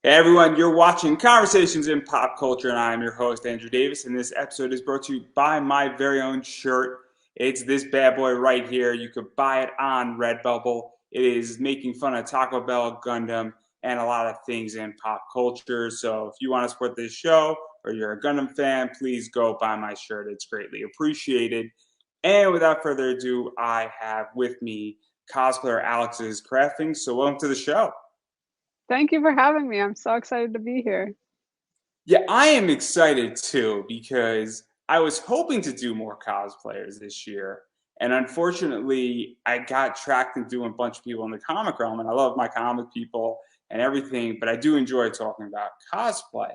Hey everyone, you're watching Conversations in Pop Culture, and I'm your host, Andrew Davis, and this episode is brought to you by my very own shirt. It's this bad boy right here. You could buy it on Redbubble. It is making fun of Taco Bell, Gundam, and a lot of things in pop culture. So if you want to support this show or you're a Gundam fan, please go buy my shirt. It's greatly appreciated. And without further ado, I have with me cosplayer Alex's Crafting. So welcome to the show. Thank you for having me. I'm so excited to be here. Yeah, I am excited too because I was hoping to do more cosplayers this year. And unfortunately, I got tracked into doing a bunch of people in the comic realm. And I love my comic people and everything, but I do enjoy talking about cosplay.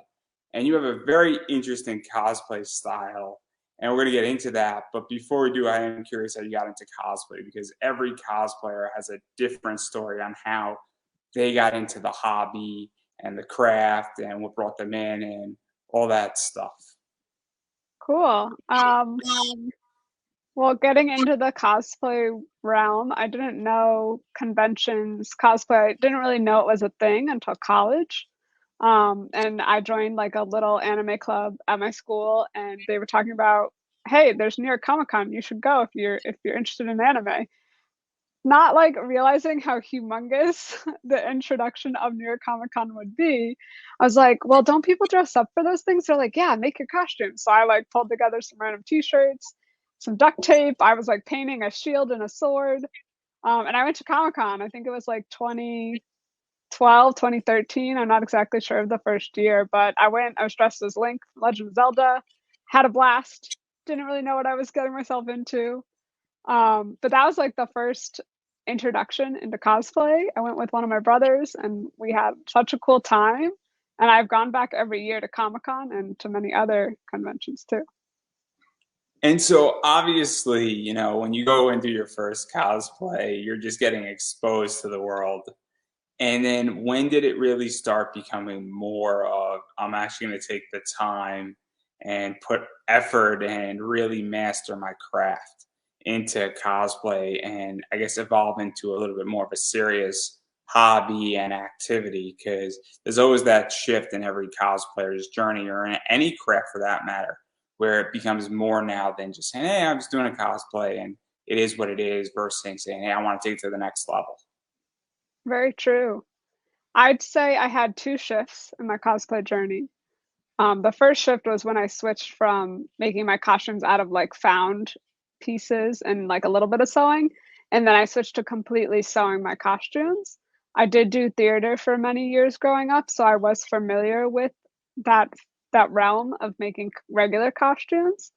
And you have a very interesting cosplay style. And we're going to get into that. But before we do, I am curious how you got into cosplay because every cosplayer has a different story on how they got into the hobby and the craft and what brought them in and all that stuff. Cool. Well, getting into the cosplay realm, I didn't know conventions, cosplay, I didn't really know it was a thing until college. And I joined like a little anime club at my school, and they were talking about, hey, there's New York Comic Con, you should go if you're interested in anime. Not like realizing how humongous the introduction of New York Comic Con would be. I was like, well, don't people dress up for those things? They're like, yeah, make your costume. So I like pulled together some random t-shirts, some duct tape. I was like painting a shield and a sword. And I went to Comic Con. I think it was like 2012, 2013. I'm not exactly sure of the first year, but I went. I was dressed as Link, Legend of Zelda, had a blast. Didn't really know what I was getting myself into. But that was like the first introduction into cosplay. I went with one of my brothers and we had such a cool time. And I've gone back every year to Comic Con and to many other conventions too. And so obviously, when you go and do your first cosplay, you're just getting exposed to the world. And then when did it really start becoming more of I'm actually going to take the time and put effort and really master my craft into cosplay and I guess evolve into a little bit more of a serious hobby and activity? Because there's always that shift in every cosplayer's journey or in any craft for that matter, where it becomes more now than just saying, hey, I'm just doing a cosplay and it is what it is versus saying, hey, I want to take it to the next level. Very true. I'd say I had two shifts in my cosplay journey. The first shift was when I switched from making my costumes out of like found pieces and like a little bit of sewing, and then I switched to completely sewing my costumes. I did do theater for many years growing up, so I was familiar with that that realm of making regular costumes.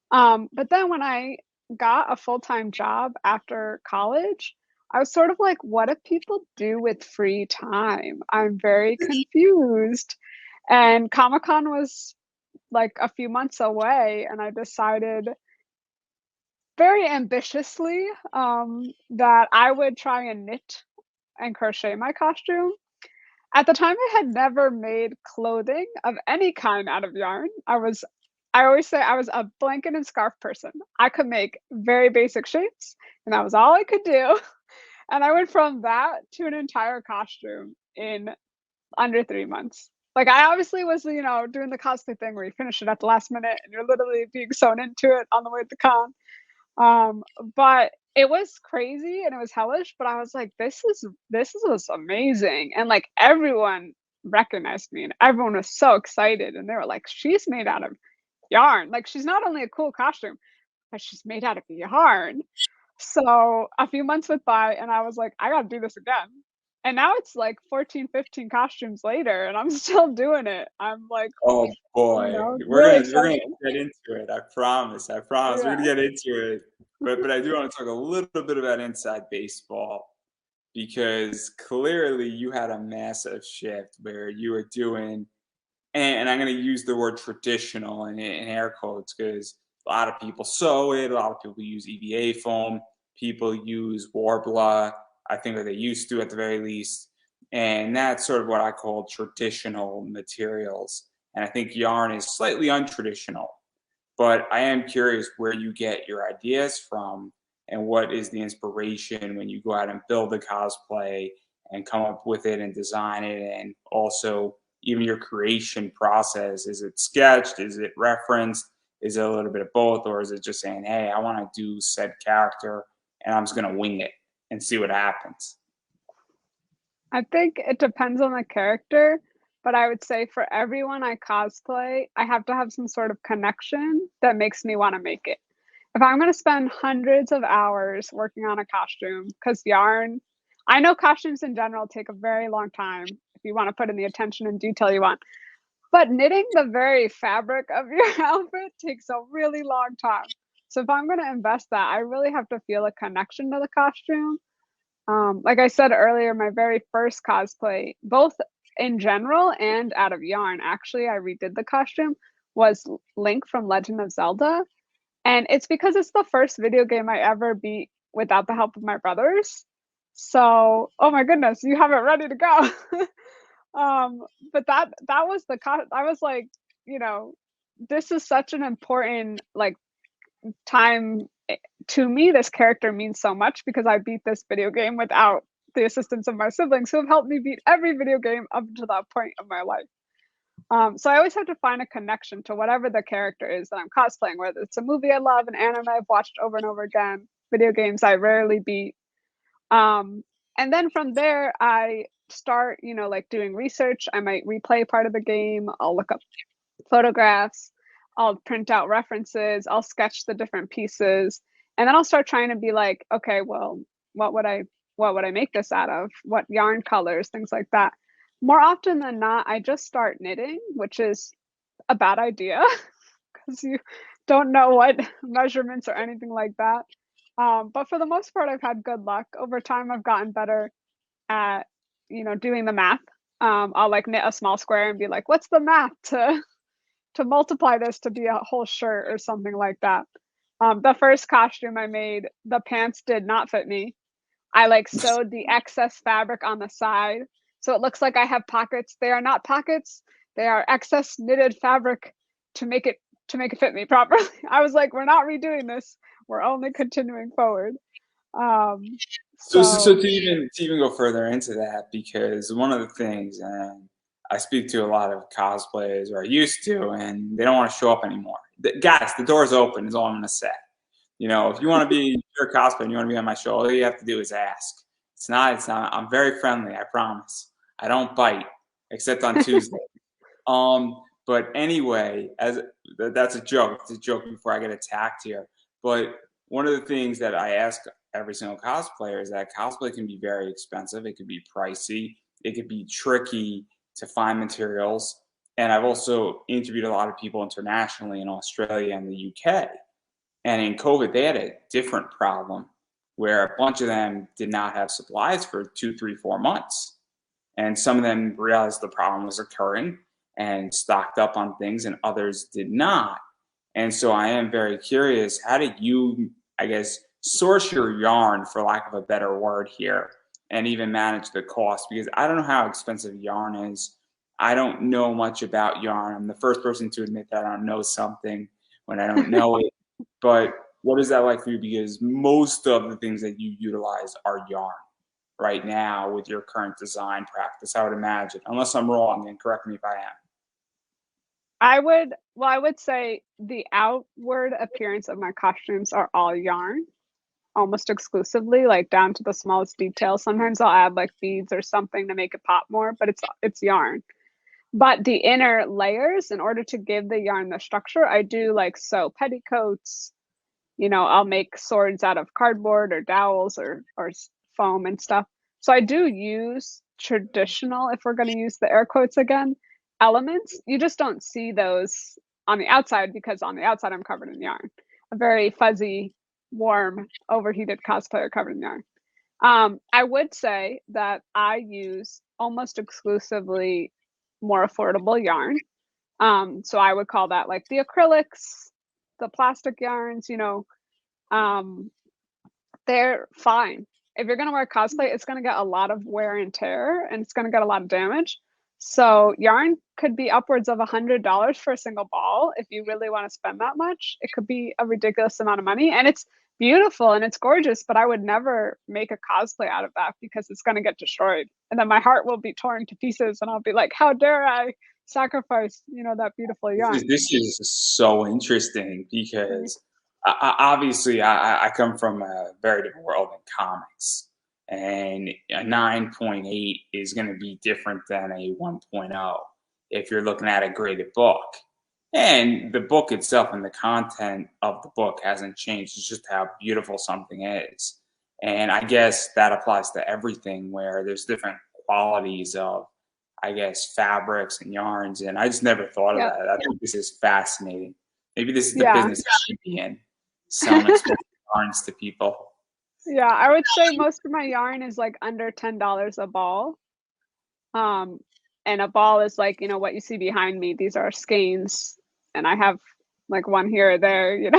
But then when I got a full-time job after college, I was sort of like, what do people do with free time? I'm very confused. And Comic-Con was like a few months away, and I decided very ambitiously that I would try and knit and crochet my costume. At the time, I had never made clothing of any kind out of yarn. I always say I was a blanket and scarf person. I could make very basic shapes, and that was all I could do. And I went from that to an entire costume in under 3 months. Like I obviously was, doing the cosplay thing where you finish it at the last minute and you're literally being sewn into it on the way to the con. Um, but it was crazy and it was hellish, but I was like, this was amazing. And like everyone recognized me and everyone was so excited and they were like, she's made out of yarn. Like she's not only a cool costume, but she's made out of yarn. So a few months went by and I was like, I gotta do this again. And now it's like 14, 15 costumes later and I'm still doing it. I'm like, Oh boy, we're really gonna we're gonna excited. get into it. I promise. I promise. We're gonna Yeah. get into it. But I do want to talk a little bit about inside baseball because clearly you had a massive shift where you were doing, and I'm gonna use the word traditional in air quotes because a lot of people sew it, a lot of people use EVA foam, people use Warbler. I think that they used to at the very least. And that's sort of what I call traditional materials. And I think yarn is slightly untraditional. But I am curious where you get your ideas from and what is the inspiration when you go out and build a cosplay and come up with it and design it, and also even your creation process. Is it sketched? Is it referenced? Is it a little bit of both? Or is it just saying, hey, I want to do said character and I'm just going to wing it and see what happens? I think it depends on the character, but I would say for everyone I cosplay, I have to have some sort of connection that makes me want to make it. If I'm going to spend hundreds of hours working on a costume, because yarn, I know costumes in general take a very long time if you want to put in the attention and detail you want. But knitting the very fabric of your outfit takes a really long time. So if I'm going to invest that, I really have to feel a connection to the costume. Like I said earlier, my very first cosplay, both in general and out of yarn, actually, I redid the costume, was Link from Legend of Zelda. And it's because it's the first video game I ever beat without the help of my brothers. So, oh my goodness, you have it ready to go. um, but that was I was like, you know, this is such an important like time to me. This character means so much because I beat this video game without the assistance of my siblings who have helped me beat every video game up to that point of my life. So I always have to find a connection to whatever the character is that I'm cosplaying, whether it's a movie I love, an anime I've watched over and over again, video games I rarely beat. Um, and then from there, I start, like doing research. I might replay part of the game. I'll look up photographs. I'll print out references. I'll sketch the different pieces, and then I'll start trying to be like, okay, well, what would I what would I make this out of? What yarn colors, things like that. More often than not, I just start knitting, which is a bad idea because you don't know what measurements or anything like that. But for the most part, I've had good luck. Over time, I've gotten better at, doing the math. I'll like knit a small square and be like, what's the math to multiply this to be a whole shirt or something like that. The first costume I made, the pants did not fit me. I like sewed the excess fabric on the side. So it looks like I have pockets. They are not pockets. They are excess knitted fabric to make it fit me properly. I was like, we're not redoing this. We're only continuing forward. Um, So so to even go further into that, because one of the things, and I speak to a lot of cosplayers, or I used to, and they don't want to show up anymore. Guys, the door's open. Is all I'm gonna say. If you want to be your cosplay and you want to be on my show, all you have to do is ask. It's not. It's not. I'm very friendly. I promise. I don't bite, except on Tuesday. But anyway, as that's a joke. It's a joke before I get attacked here. But one of the things that I ask every single cosplayer is that cosplay can be very expensive. It could be pricey. It could be tricky to find materials. And I've also interviewed a lot of people internationally in Australia and the UK. And in COVID, they had a different problem where a bunch of them did not have supplies for 2, 3, 4 months. And some of them realized the problem was occurring and stocked up on things, and others did not. And so I am very curious, how did you, I guess, source your yarn, for lack of a better word here, and even manage the cost? Because I don't know how expensive yarn is. I don't know much about yarn. I'm the first person to admit that I don't know something when I don't know it. But what is that like for you? Because most of the things that you utilize are yarn right now with your current design practice, I would imagine, unless I'm wrong, and correct me if I am. I would say the outward appearance of my costumes are all yarn, almost exclusively, like down to the smallest detail. Sometimes I'll add like beads or something to make it pop more, but it's yarn. But the inner layers, in order to give the yarn the structure, I do like sew petticoats. I'll make swords out of cardboard or dowels or foam and stuff. So I do use traditional, if we're going to use the air quotes again, elements. You just don't see those on the outside because on the outside I'm covered in yarn. A very fuzzy, warm, overheated cosplayer covered in yarn. I would say that I use almost exclusively more affordable yarn. So I would call that like the acrylics, the plastic yarns, um, they're fine. If you're gonna wear cosplay, it's gonna get a lot of wear and tear and it's gonna get a lot of damage. So yarn could be upwards of $100 for a single ball if you really want to spend that much. It could be a ridiculous amount of money. And it's beautiful and it's gorgeous, but I would never make a cosplay out of that because it's going to get destroyed. And then my heart will be torn to pieces and I'll be like, how dare I sacrifice, that beautiful yarn. This is so interesting Mm. because obviously I come from a very different world in comics, and a 9.8 is going to be different than a 1.0 if you're looking at a graded book. And the book itself and the content of the book hasn't changed. It's just how beautiful something is. And I guess that applies to everything where there's different qualities of, I guess, fabrics and yarns. And I just never thought of Yep. that. I think this is fascinating. Maybe this is the Yeah. business I should be in, selling expensive yarns to people. Yeah, I would say most of my yarn is like under $10 a ball. Um, and a ball is like, what you see behind me. These are skeins, and I have like one here or there.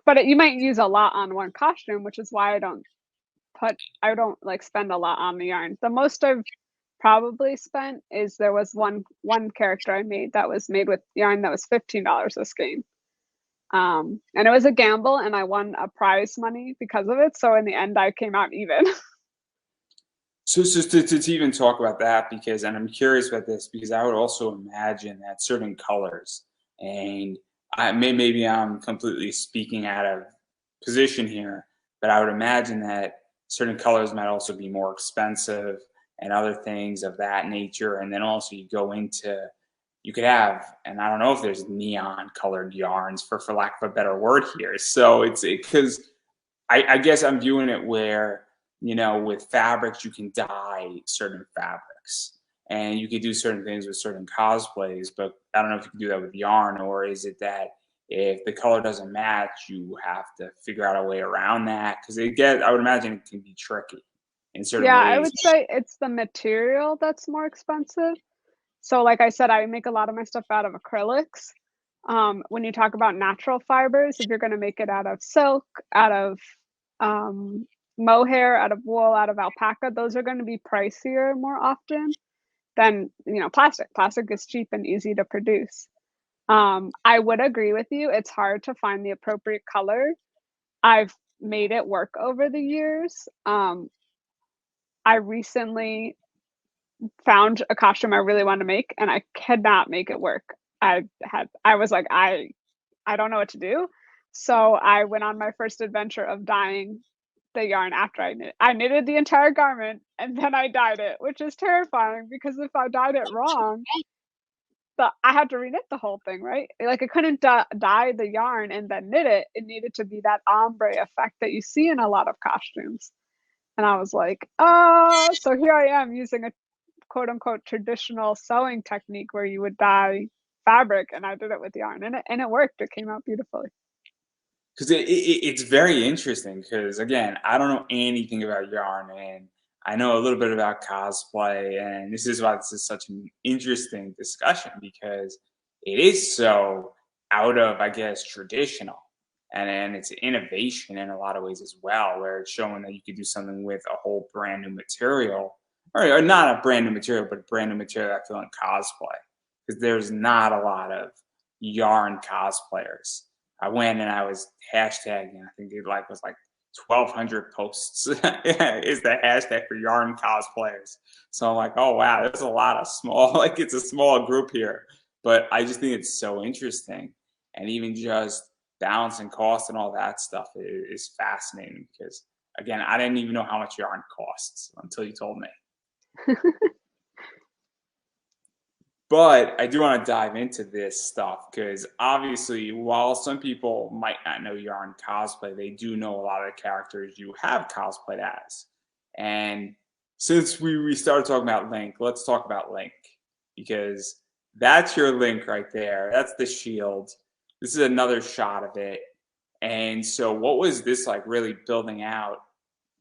But you might use a lot on one costume, which is why I don't like spend a lot on the yarn. The most I've probably spent is there was one character I made that was made with yarn that was $15 a skein. And it was a gamble, and I won a prize money because of it. So in the end, I came out even. So to even talk about that, because, and I'm curious about this, because I would also imagine that certain colors, and maybe I'm completely speaking out of position here, but I would imagine that certain colors might also be more expensive and other things of that nature. And then also you go into, you could have, and I don't know if there's neon colored yarns for lack of a better word here. So it's because I guess I'm viewing it where, with fabrics, you can dye certain fabrics and you could do certain things with certain cosplays, but I don't know if you can do that with yarn, or is it that if the color doesn't match, you have to figure out a way around that? Because I would imagine it can be tricky in certain Yeah, I ways. would say it's the material that's more expensive. So, like I said, I make a lot of my stuff out of acrylics. When you talk about natural fibers, if you're going to make it out of silk, out of um, mohair, out of wool, out of alpaca, those are going to be pricier more often than plastic. Plastic is cheap and easy to produce. I would agree with you. It's hard to find the appropriate color. I've made it work over the years. I recently found a costume I really wanted to make, and I could not make it work. I was like, I don't know what to do. So I went on my first adventure of dyeing the yarn after I knitted the entire garment and then I dyed it, which is terrifying because if I dyed it wrong, I had to reknit the whole thing, right? Like I couldn't dye the yarn and then knit it. It needed to be that ombre effect that you see in a lot of costumes. And I was like, so here I am using a quote unquote traditional sewing technique where you would dye fabric, and I did it with yarn, and it worked. It came out beautifully. Because it's very interesting because, again, I don't know anything about yarn, and I know a little bit about cosplay, and this is why this is such an interesting discussion, because it is so out of, I guess, traditional, and it's innovation in a lot of ways as well, where it's showing that you could do something with a whole brand new material, or not a brand new material, but a brand new material I feel in cosplay, because there's not a lot of yarn cosplayers. I went and I was hashtagging. I think it was like 1,200 posts is the hashtag for yarn cosplayers. So I'm like, oh wow, there's a lot of small, like it's a small group here. But I just think it's so interesting, and even just balancing cost and all that stuff is fascinating because, again, I didn't even know how much yarn costs until you told me. But I do want to dive into this stuff because obviously, while some people might not know yarn cosplay, they do know a lot of the characters you have cosplayed as. And since we started talking about Link, let's talk about Link because that's your Link right there. That's the shield. This is another shot of it. And so, what was this like really building out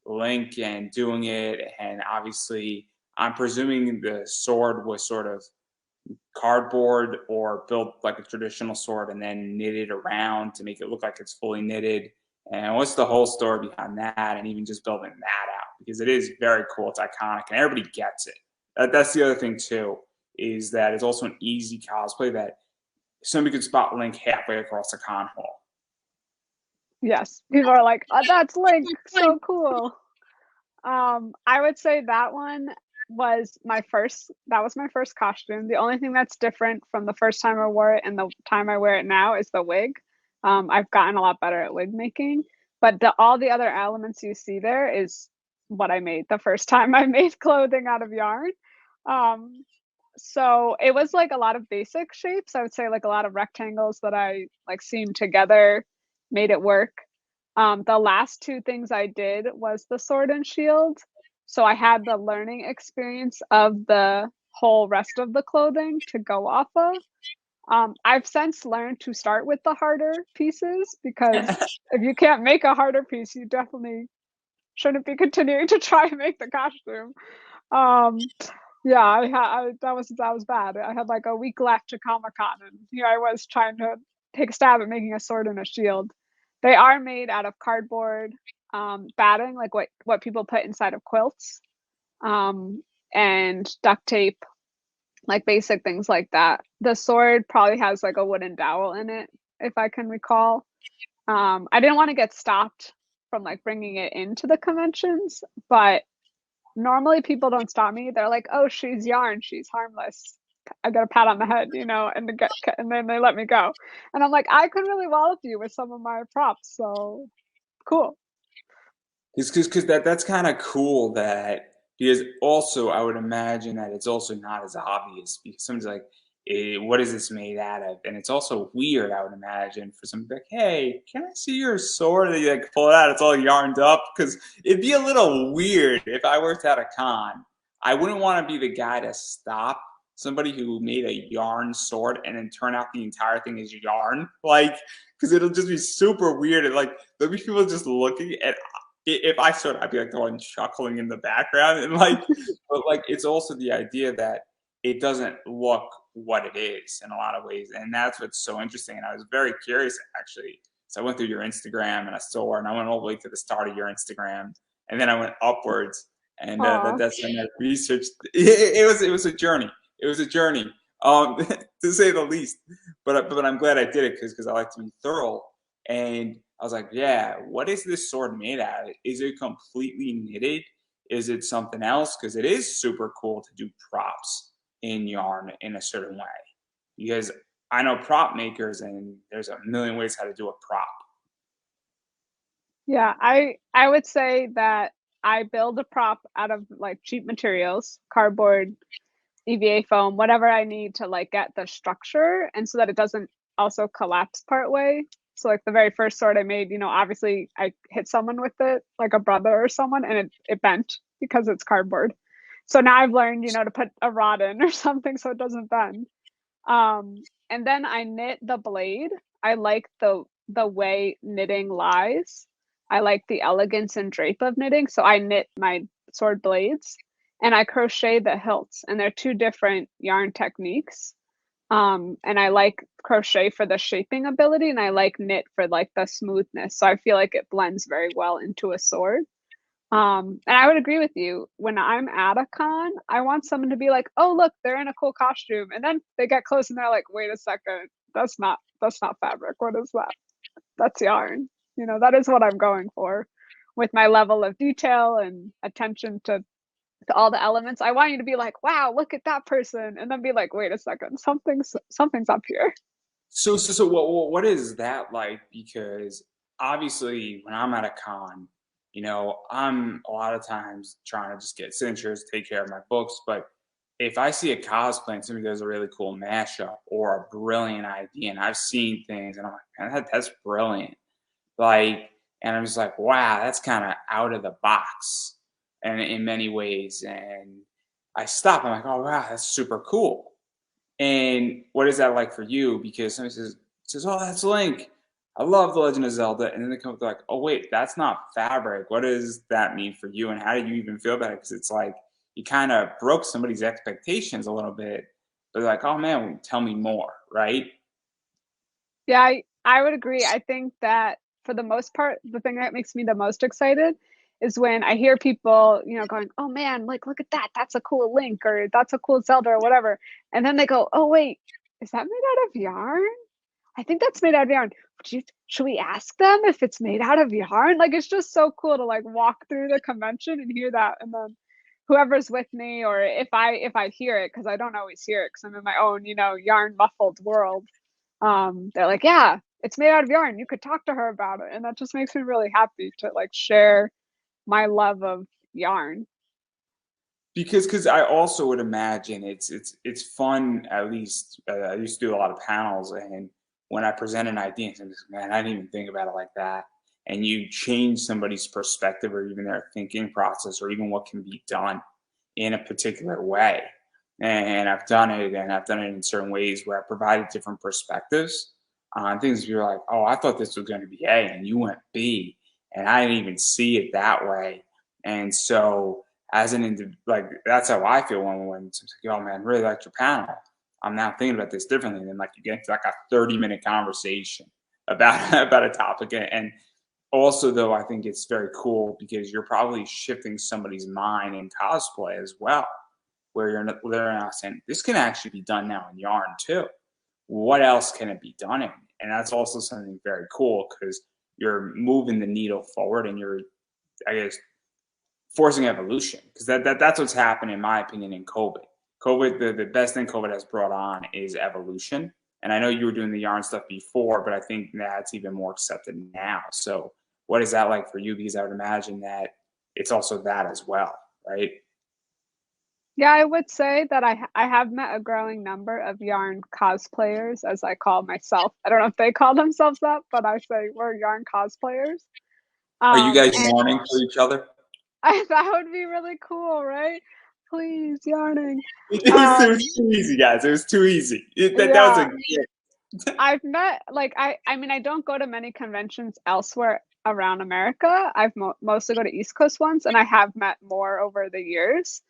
Link and doing it? And obviously, I'm presuming the sword was sort of cardboard or built like a traditional sword and then knit it around to make it look like it's fully knitted? And what's the whole story behind that? And even just building that out because it is very cool. It's iconic and everybody gets it. That's the other thing too, is that it's also an easy cosplay that somebody could spot Link halfway across the con hall. Yes, people are like, oh, that's Link, so cool. I would say that one that was my first costume. The only thing that's different from the first time I wore it and the time I wear it now is the wig. I've gotten a lot better at wig making, but all the other elements you see there is what I made the first time I made clothing out of yarn. Um, so it was like a lot of basic shapes. I would say like a lot of rectangles that I like seamed together, made it work. The last two things I did was the sword and shield. So I had the learning experience of the whole rest of the clothing to go off of. I've since learned to start with the harder pieces because if you can't make a harder piece, you definitely shouldn't be continuing to try and make the costume. Um, yeah, that was bad. I had like a week left to Comic-Con, and here I was trying to take a stab at making a sword and a shield. They are made out of cardboard, batting, like what people put inside of quilts, um, and duct tape, like basic things like that. The sword probably has like a wooden dowel in it, if I can recall. I didn't want to get stopped from like bringing it into the conventions, but normally people don't stop me. They're like, "Oh, she's yarn. She's harmless." I get a pat on the head, and then they let me go. And I'm like, I could really wallop you with some of my props. So cool. Because that's kind of cool that because also I would imagine that it's also not as obvious because someone's like, what is this made out of? And it's also weird, I would imagine, for someone to be like, hey, can I see your sword? And you like pull it out, it's all yarned up. Because it'd be a little weird if I worked at a con. I wouldn't want to be the guy to stop somebody who made a yarn sword and then turn out the entire thing is yarn. Like, because it'll just be super weird. And like, there'll be people just looking at if I saw it, I'd be like the one chuckling in the background, and like, but like, it's also the idea that it doesn't look what it is in a lot of ways, and that's what's so interesting. And I was very curious actually. So I went through your Instagram and I saw, and I went all the way to the start of your Instagram, and then I went upwards, and Aw. that's when I researched. It was a journey. It was a journey, to say the least. But I'm glad I did it because I like to be thorough. And I was like, yeah, what is this sword made out of? Is it completely knitted? Is it something else? Because it is super cool to do props in yarn in a certain way. Because I know prop makers, and there's a million ways how to do a prop. Yeah, I would say that I build a prop out of like cheap materials, cardboard, EVA foam, whatever I need to like get the structure and so that it doesn't also collapse part way. So like the very first sword I made, obviously I hit someone with it, like a brother or someone, and it bent because it's cardboard. So now I've learned, to put a rod in or something so it doesn't bend. And then I knit the blade. I like the way knitting lies. I like the elegance and drape of knitting, so I knit my sword blades and I crochet the hilts, and they're two different yarn techniques. And I like crochet for the shaping ability, and I like knit for like the smoothness. So I feel like it blends very well into a sword. And I would agree with you. When I'm at a con, I want someone to be like, "Oh, look, they're in a cool costume," and then they get close and they're like, "Wait a second, that's not fabric. What is that? That's yarn." That is what I'm going for with my level of detail and attention to all the elements. I want you to be like, "Wow, look at that person," and then be like, "Wait a second, something's up here." So what is that like? Because obviously, when I'm at a con, I'm a lot of times trying to just get signatures, take care of my books. But if I see a cosplay and somebody does a really cool mashup or a brilliant idea, and I've seen things, and I'm like, man, that's brilliant. Like, and I'm just like, wow, that's kind of out of the box, and in many ways. And I stop. I'm like, oh wow, that's super cool. And what is that like for you? Because somebody says, "Oh, that's Link. I love The Legend of Zelda," and then they come up like, "Oh, wait, that's not fabric. What does that mean for you? And how do you even feel about it?" Because it's like you kind of broke somebody's expectations a little bit. But they're like, "Oh man, tell me more," right? Yeah, I would agree. I think that for the most part, the thing that makes me the most excited is when I hear people, going, "Oh man, like look at that. That's a cool Link or that's a cool Zelda or whatever." And then they go, "Oh wait, is that made out of yarn?" I think that's made out of yarn. Should we ask them if it's made out of yarn? Like, it's just so cool to like walk through the convention and hear that. And then whoever's with me, or if I hear it, because I don't always hear it because I'm in my own, yarn muffled world. They're like, yeah, it's made out of yarn. You could talk to her about it. And that just makes me really happy to like share my love of yarn. Because I also would imagine it's fun. At least I used to do a lot of panels, and when I present an idea, and I'm just, man, I didn't even think about it like that. And you change somebody's perspective or even their thinking process or even what can be done in a particular way. And I've done it, and I've done it in certain ways where I provided different perspectives on things. You're like, oh, I thought this was going to be A, and you went B, and I didn't even see it that way. And so, as an like, that's how I feel when someone's like, oh man, really liked your panel. I'm now thinking about this differently. And then like you get into like a 30-minute conversation about about a topic. And also though, I think it's very cool because you're probably shifting somebody's mind in cosplay as well, where they're not saying this can actually be done now in yarn too. What else can it be done in? And that's also something very cool because you're moving the needle forward and you're, I guess, forcing evolution, because that's what's happened in my opinion in COVID. COVID, the best thing COVID has brought on is evolution. And I know you were doing the yarn stuff before, but I think that's even more accepted now. So what is that like for you? Because I would imagine that it's also that as well, right? Yeah, I would say that I have met a growing number of yarn cosplayers, as I call myself. I don't know if they call themselves that, but I say we're yarn cosplayers. Are you guys And yarning for each other? that would be really cool, right? Please, yarning. It was too easy, guys. It was too easy. That was a Yeah, gift. I've met like I mean I don't go to many conventions elsewhere around America. I've mostly go to East Coast ones, and I have met more over the years.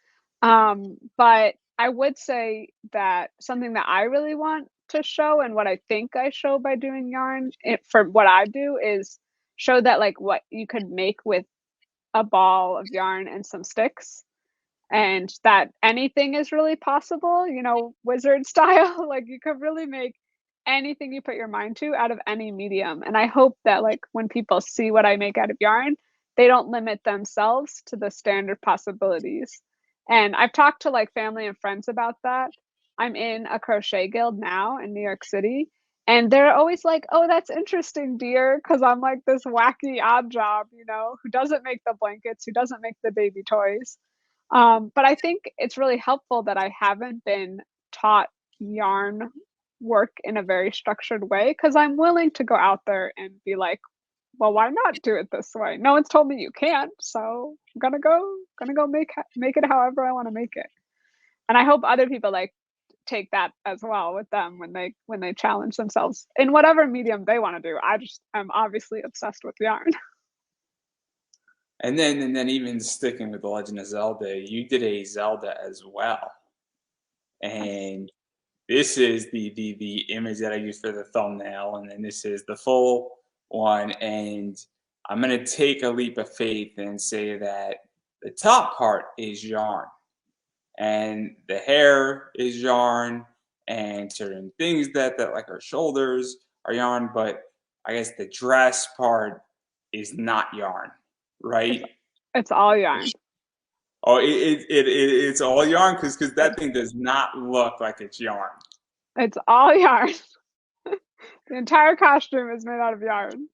But I would say that something that I really want to show, and what I think I show by doing yarn for what I do, is show that like what you could make with a ball of yarn and some sticks, and that anything is really possible, wizard style. Like you could really make anything you put your mind to out of any medium. And I hope that like when people see what I make out of yarn, they don't limit themselves to the standard possibilities. And I've talked to like family and friends about that. I'm in a crochet guild now in New York City. And they're always like, oh, that's interesting, dear. Cause I'm like this wacky odd job, who doesn't make the blankets, who doesn't make the baby toys. But I think it's really helpful that I haven't been taught yarn work in a very structured way, because I'm willing to go out there and be like, well, why not do it this way? No one's told me you can't, so I'm gonna go make it however I want to make it. And I hope other people like take that as well with them when they challenge themselves in whatever medium they want to do. I just am obviously obsessed with yarn. And then even sticking with the Legend of Zelda, you did a Zelda as well. Yes. And this is the image that I used for the thumbnail, and then this is the full one. And I'm gonna take a leap of faith and say that the top part is yarn, and the hair is yarn, and certain things that like her shoulders are yarn, but I guess the dress part is not yarn, It's right? it's all yarn. Oh, it's all yarn because that It's thing does not look like it's yarn. it's all yarn. The entire costume is made out of yarn.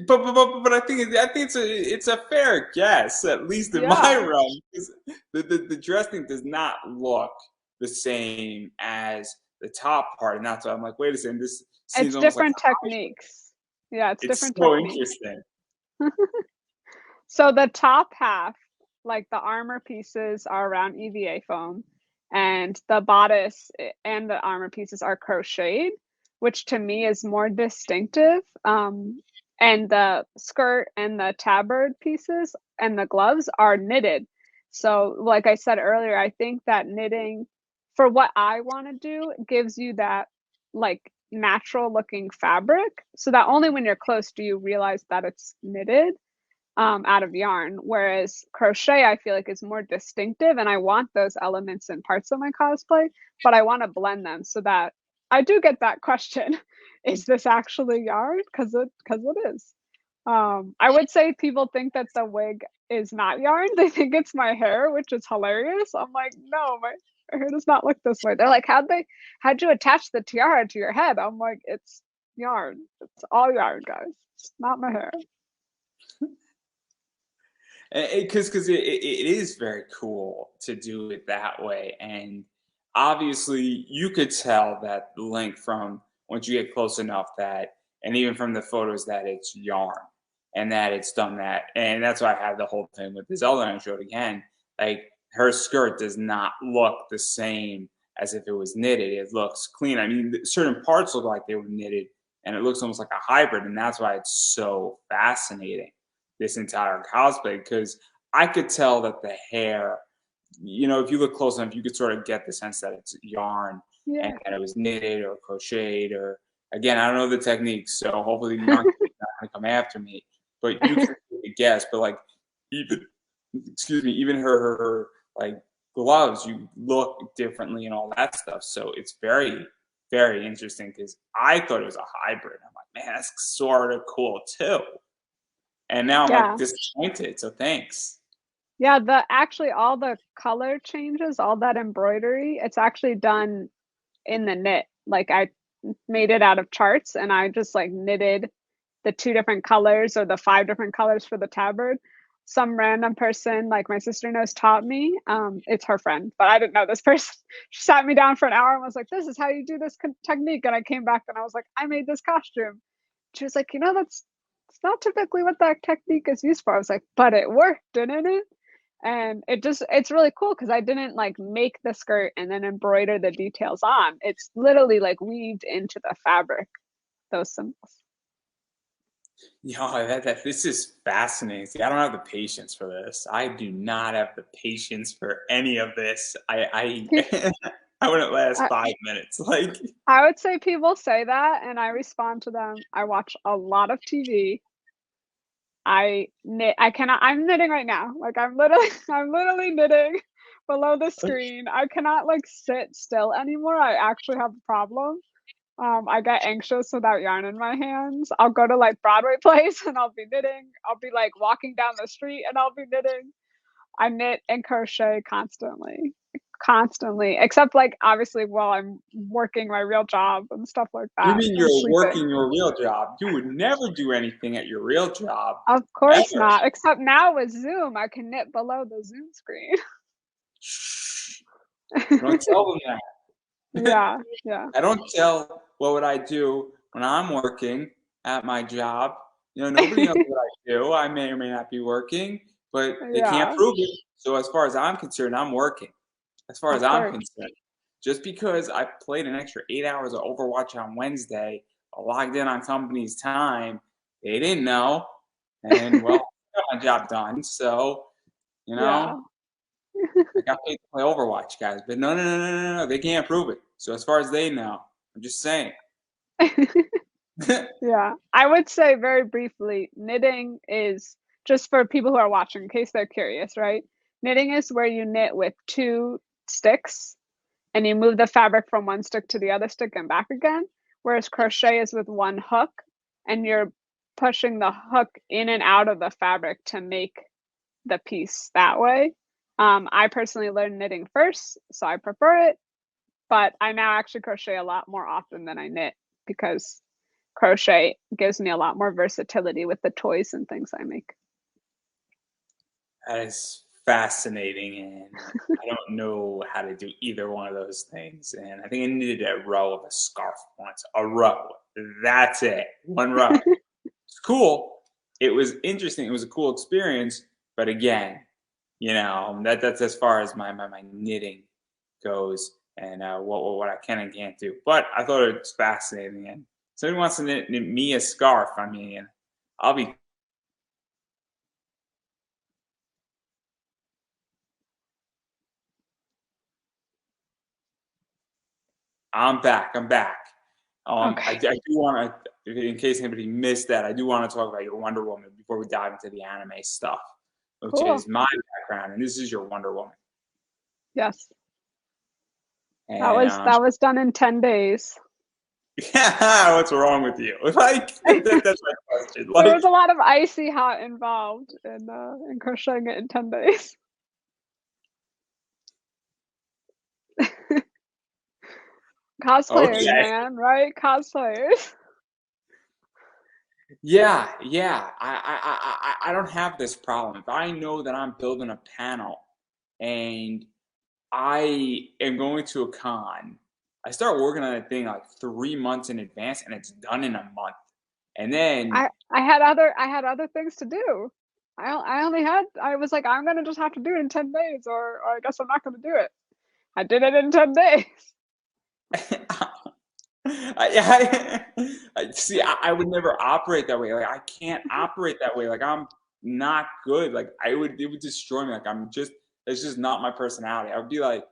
But I think it's a fair guess, at least in my Yeah. realm. 'Cause the dress thing does not look the same as the top part, and that's why I'm like, wait a second, this seems It's almost like different a high. techniques. Yeah, it's It's different so techniques. interesting. So the top half, like the armor pieces, are around EVA foam, and the bodice and the armor pieces are crocheted, which to me is more distinctive. And the skirt and the tabard pieces and the gloves are knitted. So, like I said earlier, I think that knitting, for what I want to do, gives you that like natural looking fabric, so that only when you're close do you realize that it's knitted out of yarn. Whereas crochet, I feel like is more distinctive, and I want those elements in parts of my cosplay, but I want to blend them so that I do get that question. is this actually yarn? Because it is. I would say people think that the wig is not yarn. They think it's my hair, which is hilarious. I'm like, no, my hair does not look this way. They're like, how'd you attach the tiara to your head? I'm like, it's yarn. It's all yarn, guys. It's not my hair. Because it is very cool to do it that way, and obviously you could tell that the link from once you get close enough that, and even from the photos, that it's yarn and that it's done that, and that's why I had the whole thing with this other one I showed again. Like her skirt does not look the same as if it was knitted. It looks clean. I mean, certain parts look like they were knitted, and it looks almost like a hybrid, and that's why it's so fascinating, this entire cosplay, because I could tell that the hair, if you look close enough, you could sort of get the sense that it's yarn and Yeah. that it was knitted or crocheted, or again, I don't know the techniques, so hopefully the yarn company's not going to come after me. But you can guess. But like even, excuse me, even her like gloves, you look differently and all that stuff. So it's very very interesting because I thought it was a hybrid. I'm like, man, that's sort of cool too. And now I'm like Yeah. disappointed. So thanks. Yeah, the actually all the color changes, all that embroidery, it's actually done in the knit. Like I made it out of charts and I just like knitted the two different colors or the five different colors for the tabard. Some random person, like my sister knows, taught me. It's her friend, but I didn't know this person. She sat me down for an hour and was like, "This is how you do this technique." And I came back and I was like, "I made this costume." She was like, "That's it's not typically what that technique is used for." I was like, "But it worked, didn't it?" And it's really cool because I didn't like make the skirt and then embroider the details on. It's literally like weaved into the fabric, those symbols. Yeah, this is fascinating. See, I don't have the patience for this. I do not have the patience for any of this. I wouldn't last I, 5 minutes. Like, I would say people say that, and I respond to them. I watch a lot of TV. I knit. I cannot. I'm knitting right now. Like I'm literally, I'm literally knitting below the screen. I cannot like sit still anymore. I actually have a problem. I get anxious without yarn in my hands. I'll go to like Broadway plays and I'll be knitting. I'll be like walking down the street and I'll be knitting. I knit and crochet constantly, constantly, except like obviously while I'm working my real job and stuff like you that mean and you're sleeping. working your real job? You would never do anything at your real job, Of course ever. not, except now with Zoom, I can knit below the Zoom screen. Shh. Don't tell them that. Yeah, yeah, I don't tell what would I do when I'm working at my job. Nobody knows what I do. I may or may not be working, but they can't yeah, prove it. So as far as I'm concerned, I'm working. As far as of I'm course. concerned, just because I played an extra 8 hours of Overwatch on Wednesday, logged in on company's time, they didn't know, and well, I got my job done. So you Yeah. know, I got paid to play Overwatch, guys. But no, no, no, no, no, no. They can't prove it. So as far as they know, I'm just saying. Yeah, I would say very briefly, knitting is just for people who are watching, in case they're curious, right? Knitting is where you knit with two sticks and you move the fabric from one stick to the other stick and back again. Whereas crochet is with one hook and you're pushing the hook in and out of the fabric to make the piece that way. I personally learned knitting first, so I prefer it, but I now actually crochet a lot more often than I knit because crochet gives me a lot more versatility with the toys and things I make. That is fascinating, and I don't know how to do either one of those things. And I think I needed a row of a scarf once. A row. That's it. One row. It's cool. It was interesting. It was a cool experience. But again, that's as far as my knitting goes, and what I can and can't do. But I thought it was fascinating. And somebody wants to knit me a scarf. I mean, I'll be. I'm back. I'm back. I Okay, do want to, in case anybody missed that, I do want to talk about your Wonder Woman before we dive into the anime stuff, which cool. is my background, and this is your Wonder Woman. Yes, And that was done in 10 days. Yeah, what's wrong with you? Like that's my question. There was Like, a lot of icy hot involved in crocheting it in 10 days. Cosplayers, okay, man, right? Cosplayers. yeah, yeah. I don't have this problem. If I know that I'm building a panel and I am going to a con, I start working on that thing like 3 months in advance, and it's done in a month. And then I had other things to do. I only had I was like I'm gonna just have to do it in 10 days or I guess I'm not gonna do it. I did it in 10 days. I see. I would never operate that way. Like I can't operate that way. Like I'm not good. Like it would destroy me. Like I'm just, it's just not my personality. I would be like,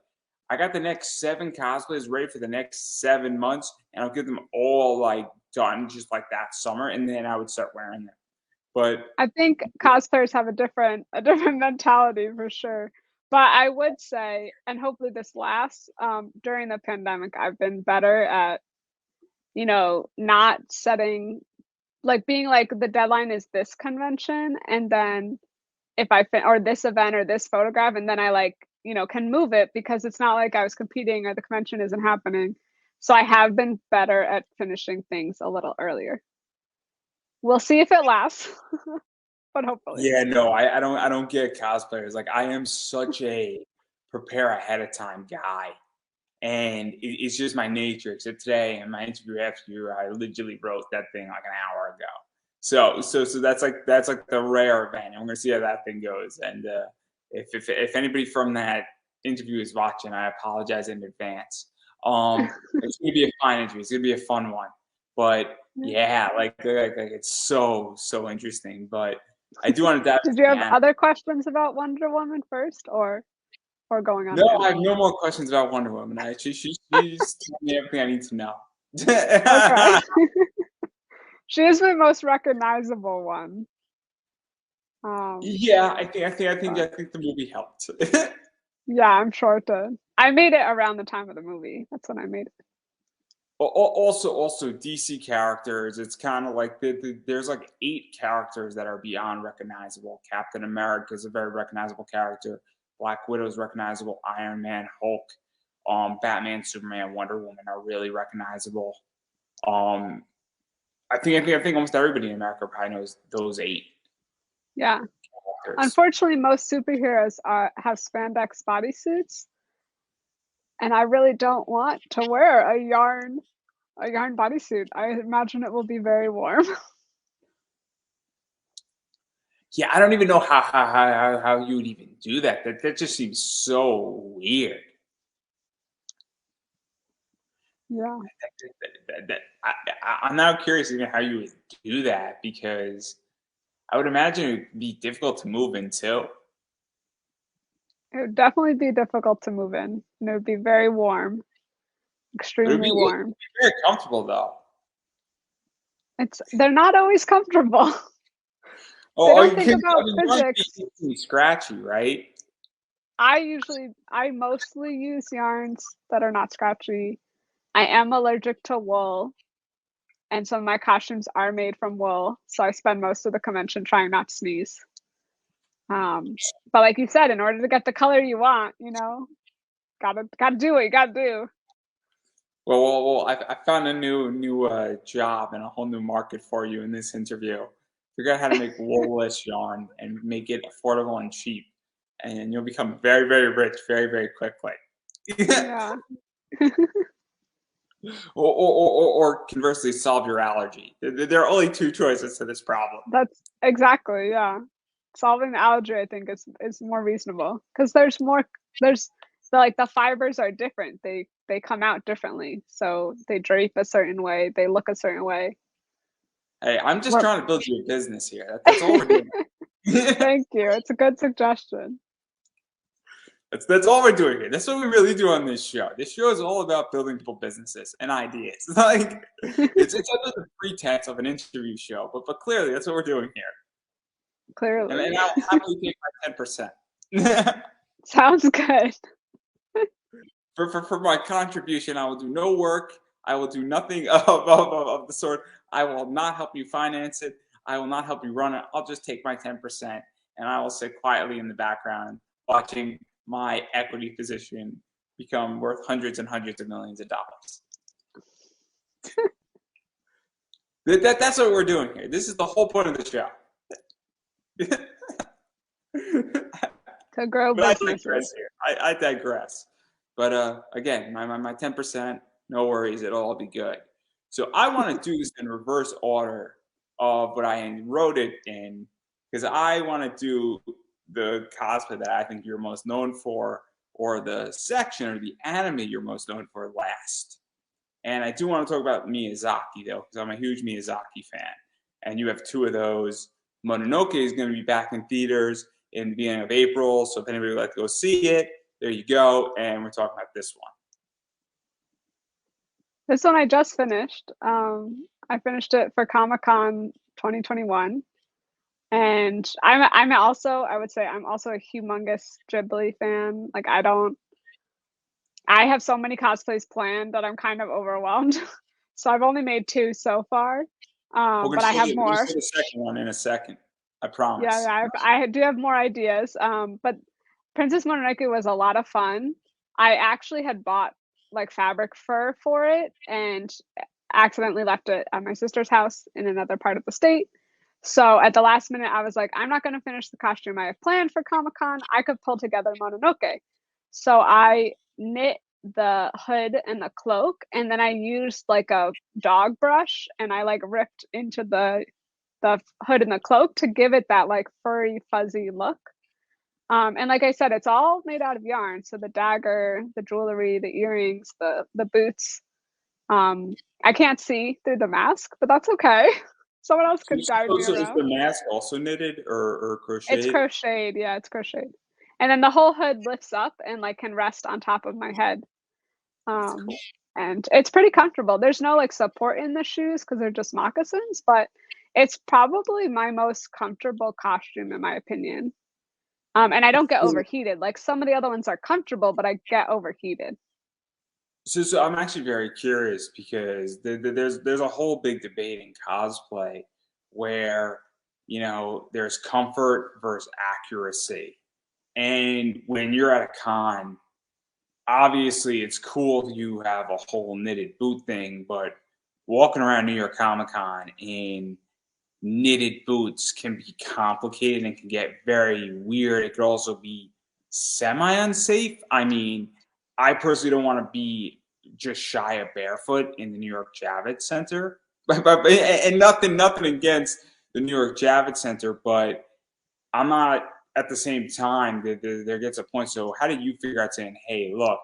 I got the next 7 cosplays ready for the next 7 months, and I'll get them all like done just like that summer, and then I would start wearing them. But I think cosplayers have a different mentality for sure. But I would say, and hopefully this lasts, during the pandemic, I've been better at, not setting like being like the deadline is this convention, and then if or this event or this photograph, and then I like, can move it because it's not like I was competing or the convention isn't happening. So I have been better at finishing things a little earlier. We'll see if it lasts, but hopefully. yeah, no, I don't get cosplayers. Like I am such a prepare ahead of time guy. And it's just my nature. Except today in my interview after you, I literally wrote that thing like an hour ago. So that's like the rare event, and we're gonna see how that thing goes. And if anybody from that interview is watching, I apologize in advance. It's gonna be a fine interview. It's gonna be a fun one. But yeah, like it's so interesting. But I do want to dive Did into you the have anime. other questions about Wonder Woman first, or going on No, to I have anime? no more questions about Wonder Woman. She's told me everything I need to know. Okay. She is the most recognizable one. Um, Yeah, but I think the movie helped. yeah, I'm sure it did. I made it around the time of the movie. That's when I made it. Also DC characters. It's kind of like there's like 8 characters that are beyond recognizable. Captain America is a very recognizable character. Black Widow is recognizable. Iron Man, Hulk, Batman, Superman, Wonder Woman are really recognizable. Um, I think almost everybody in America probably knows those 8 Yeah. characters. Unfortunately, most superheroes have spandex bodysuits, and I really don't want to wear a yarn bodysuit. I imagine it will be very warm. Yeah, I don't even know how you would even do that. That just seems so weird. Yeah, I'm now curious even how you would do that because I would imagine it would be difficult to move in too. it would definitely be difficult to move in, and it would be very warm, But extremely it'd warm. be very comfortable though. They're not always comfortable. They Oh, don't you think can. I about mean, yarn can physics. be easily scratchy, right? I mostly use yarns that are not scratchy. I am allergic to wool, and some of my costumes are made from wool, so I spend most of the convention trying not to sneeze. But like you said, in order to get the color you want, gotta do what you gotta do. I found a new job and a whole new market for you in this interview. Figure out how to make woolless yarn and make it affordable and cheap, and you'll become very rich very quickly. Yeah, Or conversely, solve your allergy. There are only 2 choices to this problem. that's exactly, yeah. Solving the allergy, I think, is more reasonable because there's the fibers are different. They come out differently, so they drape a certain way, they look a certain way. Hey, I'm just We're trying to build you a business here. That's all we're doing. Thank you. It's a good suggestion. That's all we're doing here. That's what we really do on this show. This show is all about building people businesses and ideas. Like it's under the pretense of an interview show, but clearly that's what we're doing here. Clearly. And I'll happily take my 10%. Sounds good. For my contribution, I will do no work. I will do nothing of the sort. I will not help you finance it. I will not help you run it. I'll just take my 10% and I will sit quietly in the background watching my equity position become worth hundreds and hundreds of millions of dollars. That's what we're doing here. This is the whole point of the show. To grow But I businesses. digress here. I digress. But again, my 10%, no worries, it'll all be good. So I want to do this in reverse order of what I wrote it in, because I want to do the cosplay that I think you're most known for, or the section or the anime you're most known for last. And I do want to talk about Miyazaki, though, because I'm a huge Miyazaki fan. And you have two of those. Mononoke is going to be back in theaters in the beginning of April. So if anybody would like to go see it, there you go. And we're talking about this one. This one I just finished. I finished it for Comic-Con 2021. And I'm also, I would say I'm also a humongous Ghibli fan. Like I have so many cosplays planned that I'm kind of overwhelmed. So I've only made 2 so far. But I have We're gonna more. show the second one in a second. I Yeah, promise. yeah, I do have more ideas. But Princess Mononoke was a lot of fun. I actually had bought like fabric fur for it and accidentally left it at my sister's house in another part of the state. So at the last minute, I was like, I'm not going to finish the costume I have planned for Comic Con. I could pull together Mononoke. So I knit the hood and the cloak, and then I used like a dog brush and I like ripped into the hood and the cloak to give it that like furry, fuzzy look. And like I said, it's all made out of yarn. So the dagger, the jewelry, the earrings, the boots. I can't see through the mask, but that's okay. Someone else could guide me So is the around. mask also knitted or It's crocheted? crocheted. Yeah, it's crocheted. And then the whole hood lifts up and like can rest on top of my head. That's Um, cool. and it's pretty comfortable. There's no like support in the shoes because they're just moccasins, but it's probably my most comfortable costume in my opinion. And I don't get overheated. Like some of the other ones are comfortable, but I get overheated. So I'm actually very curious because there's a whole big debate in cosplay where there's comfort versus accuracy, and when you're at a con, obviously it's cool you have a whole knitted boot thing, but walking around New York Comic Con in knitted boots can be complicated and can get very weird. It could also be semi unsafe. I mean, I personally don't want to be just shy of barefoot in the New York Javits Center. And nothing against the New York Javits Center, but I'm not at the same time. There gets a point. So how do you figure out saying, hey, look,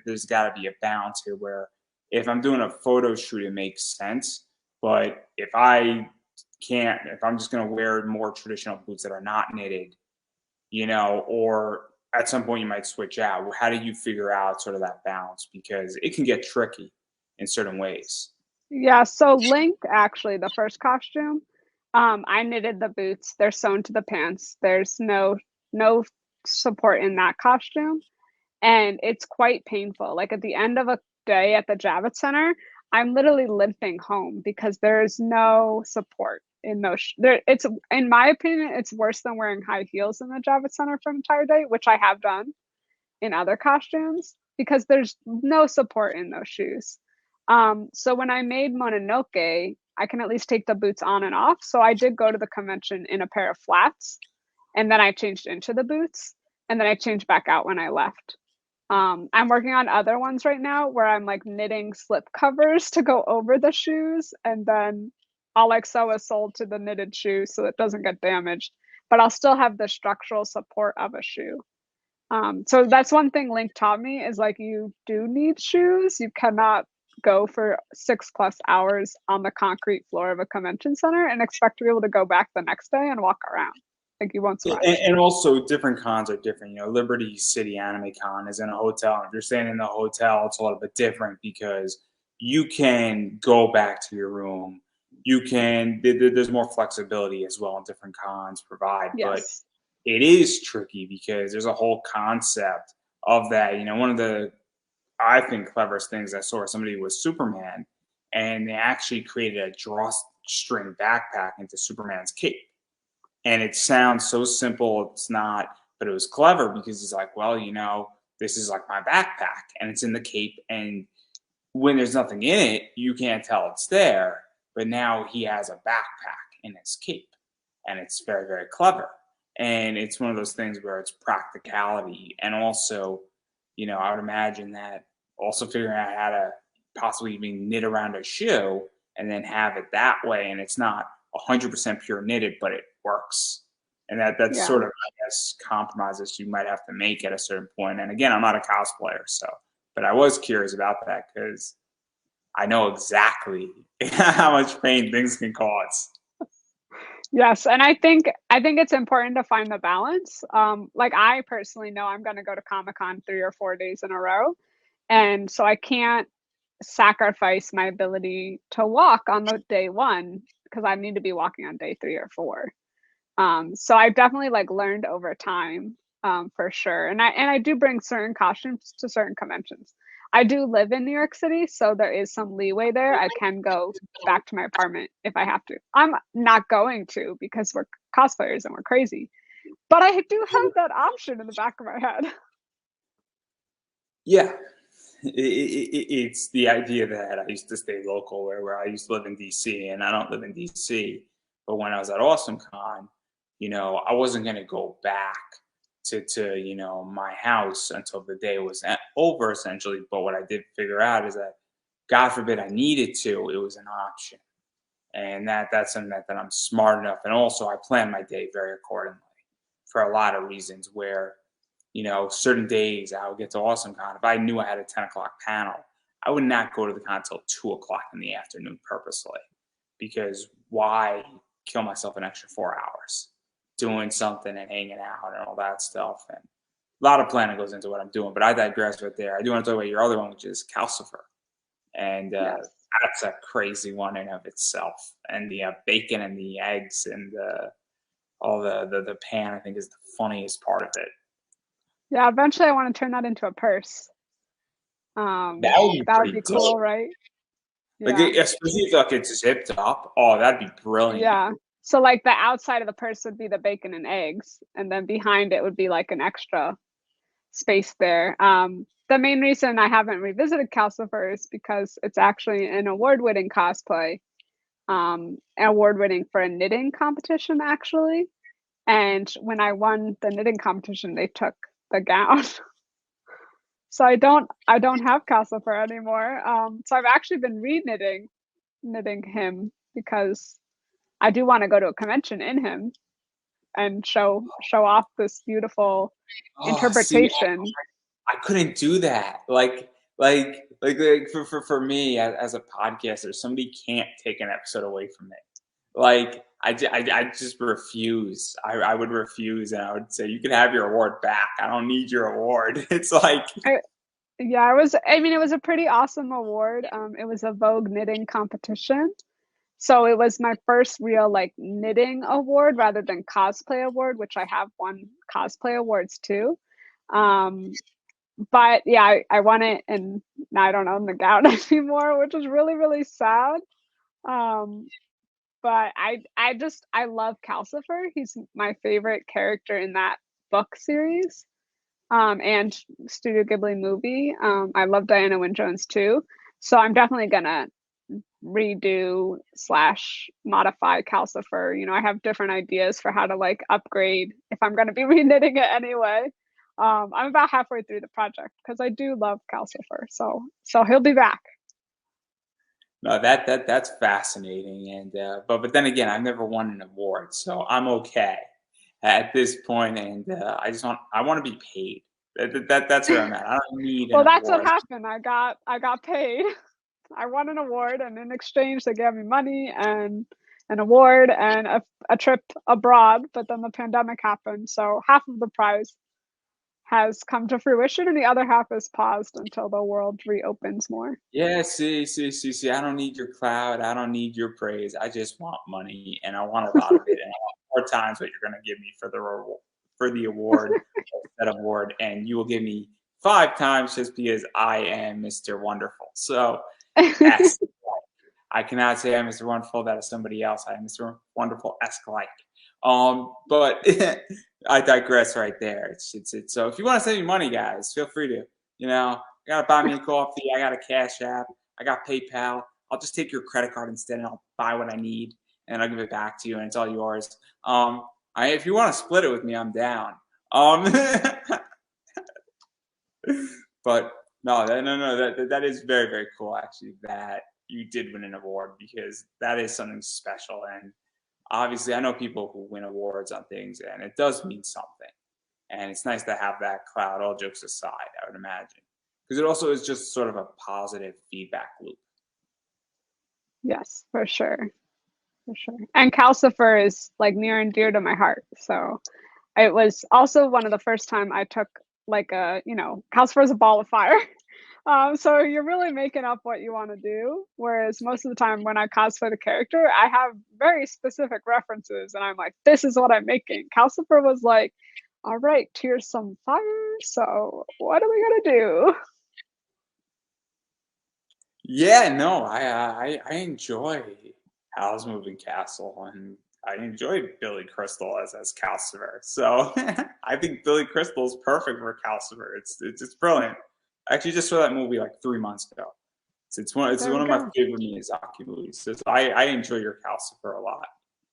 there's got to be a balance here where if I'm doing a photo shoot, it makes sense. But if I'm just going to wear more traditional boots that are not knitted, or at some point you might switch out. How do you figure out sort of that balance? Because it can get tricky in certain ways. Yeah, so Link, actually, the first costume, I knitted the boots. They're sewn to the pants. There's no support in that costume, and it's quite painful. Like at the end of a day at the Javits Center, I'm literally limping home because there's no support in those. There, it's in my opinion, it's worse than wearing high heels in the Javits Center for an entire day, which I have done in other costumes because there's no support in those shoes. So when I made Mononoke, I can at least take the boots on and off. So I did go to the convention in a pair of flats, and then I changed into the boots, and then I changed back out when I left. I'm working on other ones right now where I'm like knitting slip covers to go over the shoes, and then I'll like sew a sole to the knitted shoe so it doesn't get damaged, but I'll still have the structural support of a shoe. So that's one thing Link taught me is like you do need shoes. You cannot go for 6+ hours on the concrete floor of a convention center and expect to be able to go back the next day and walk around. Like you won't survive. And also, different cons are different. Liberty City Anime Con is in a hotel. If you're staying in the hotel, it's a little bit different because you can go back to your room. There's more flexibility as well in different cons provide. But Yes. it is tricky because there's a whole concept of that. One of the I think, cleverest things I saw. Somebody was Superman, and they actually created a drawstring backpack into Superman's cape. And it sounds so simple, it's not, but it was clever because he's like, well, this is like my backpack, and it's in the cape, and when there's nothing in it, you can't tell it's there. But now he has a backpack in his cape, and it's very, very clever. And it's one of those things where it's practicality, and also, I would imagine that also figuring out how to possibly even knit around a shoe and then have it that way, and it's not 100% pure knitted, but it works. And that's Yeah. sort of, I guess, compromises you might have to make at a certain point. And again, I'm not a cosplayer, so, but I was curious about that because I know exactly how much pain things can cause. Yes, and I think it's important to find the balance. Like I personally know I'm going to go to Comic-Con 3 or 4 days in a row, and so I can't sacrifice my ability to walk on the day one because I need to be walking on day 3 or 4. So I've definitely like learned over time, for sure. And I do bring certain costumes to certain conventions. I do live in New York City, so there is some leeway there. I can go back to my apartment if I have to. I'm not going to because we're cosplayers and we're crazy. But I do have that option in the back of my head. Yeah, it's the idea that I used to stay local, where I used to live in DC, and I don't live in DC. But when I was at Awesomecon, I wasn't going to go back to my house until the day was over, essentially. But what I did figure out is that, God forbid I needed to, it was an option, and that's something that I'm smart enough. And also, I plan my day very accordingly for a lot of reasons. Where certain days I would get to AwesomeCon. If I knew I had a 10 o'clock panel, I would not go to the con until 2 o'clock in the afternoon purposely. Because why kill myself an extra 4 hours doing something and hanging out and all that stuff? And a lot of planning goes into what I'm doing, but I digress right there. I do want to talk about your other one, which is Calcifer. And Yes. that's a crazy one in of itself. And the bacon and the eggs and all the pan, I think, is the funniest part of it. Yeah, eventually I want to turn that into a purse. That would be That would pretty be dope. cool, right? Like, Yeah. especially if like it's zipped up. Oh, that'd be brilliant. Yeah. So like the outside of the purse would be the bacon and eggs, and then behind it would be like an extra space there. The main reason I haven't revisited Calcifer is because it's actually an award-winning cosplay, award-winning for a knitting competition actually. And when I won the knitting competition, they took the gown. So I don't have Calcifer anymore. So I've actually been knitting him because I do want to go to a convention in him and show off this beautiful Oh, see, interpretation. I couldn't do that. Like for me as a podcaster, somebody can't take an episode away from me. Like I just refuse. I would refuse, and I would say, you can have your award back. I don't need your award. It's like, I, yeah, it was a pretty awesome award. It was a Vogue knitting competition. So it was my first real like knitting award rather than cosplay award, which I have won cosplay awards too. Um, but yeah, I won it and now I don't own the gown anymore, which is really, really sad. Um, but I love Calcifer. He's my favorite character in that book series. And Studio Ghibli movie. I love Diana Wynne Jones too. So I'm definitely gonna redo slash modify Calcifer. I have different ideas for how to like upgrade if I'm gonna be reknitting it anyway. I'm about halfway through the project because I do love Calcifer. So he'll be back. no, that's fascinating. And but then again, I've never won an award, so I'm okay at this point. And I want to be paid. That's where I'm at. I don't need an Well, that's what award. happened. I got paid. I won an award, and in exchange, they gave me money and an award and a trip abroad. But then the pandemic happened, so half of the prize has come to fruition, and the other half is paused until the world reopens more. Yeah, see. I don't need your cloud. I don't need your praise. I just want money, and I want a lot of it, and I want 4 times what you're going to give me for the award, that award, and you will give me 5 times just because I am Mr. Wonderful. So S. I cannot say I'm Mr. Wonderful. That is somebody else. I am Mr. Wonderful-esque like. But I digress right there. It's so if you want to send me money, guys, feel free to. You know, you gotta buy me a coffee. I got a Cash App. I got PayPal. I'll just take your credit card instead, and I'll buy what I need, and I'll give it back to you, and it's all yours. If you want to split it with me, I'm down. But no, that is very, very cool. Actually, that you did win an award because that is something special. And obviously, I know people who win awards on things, and it does mean something. And it's nice to have that cloud. All jokes aside, I would imagine, because it also is just sort of a positive feedback loop. Yes, for sure. For sure. And Calcifer is like near and dear to my heart. So it was also one of the first time I took like Calcifer is a ball of fire. So you're really making up what you want to do. Whereas most of the time when I cosplay the character, I have very specific references and I'm like, this is what I'm making. Calcifer was like, all right, here's some fire. So what are we gonna do? Yeah, no, I enjoy Howl's Moving Castle, and I enjoy Billy Crystal as Calcifer. So I think Billy Crystal is perfect for Calcifer. It's brilliant. I actually just saw that movie like 3 months ago. It's There one we of my go. favorite Miyazaki movies. So I enjoy your Calcifer a lot.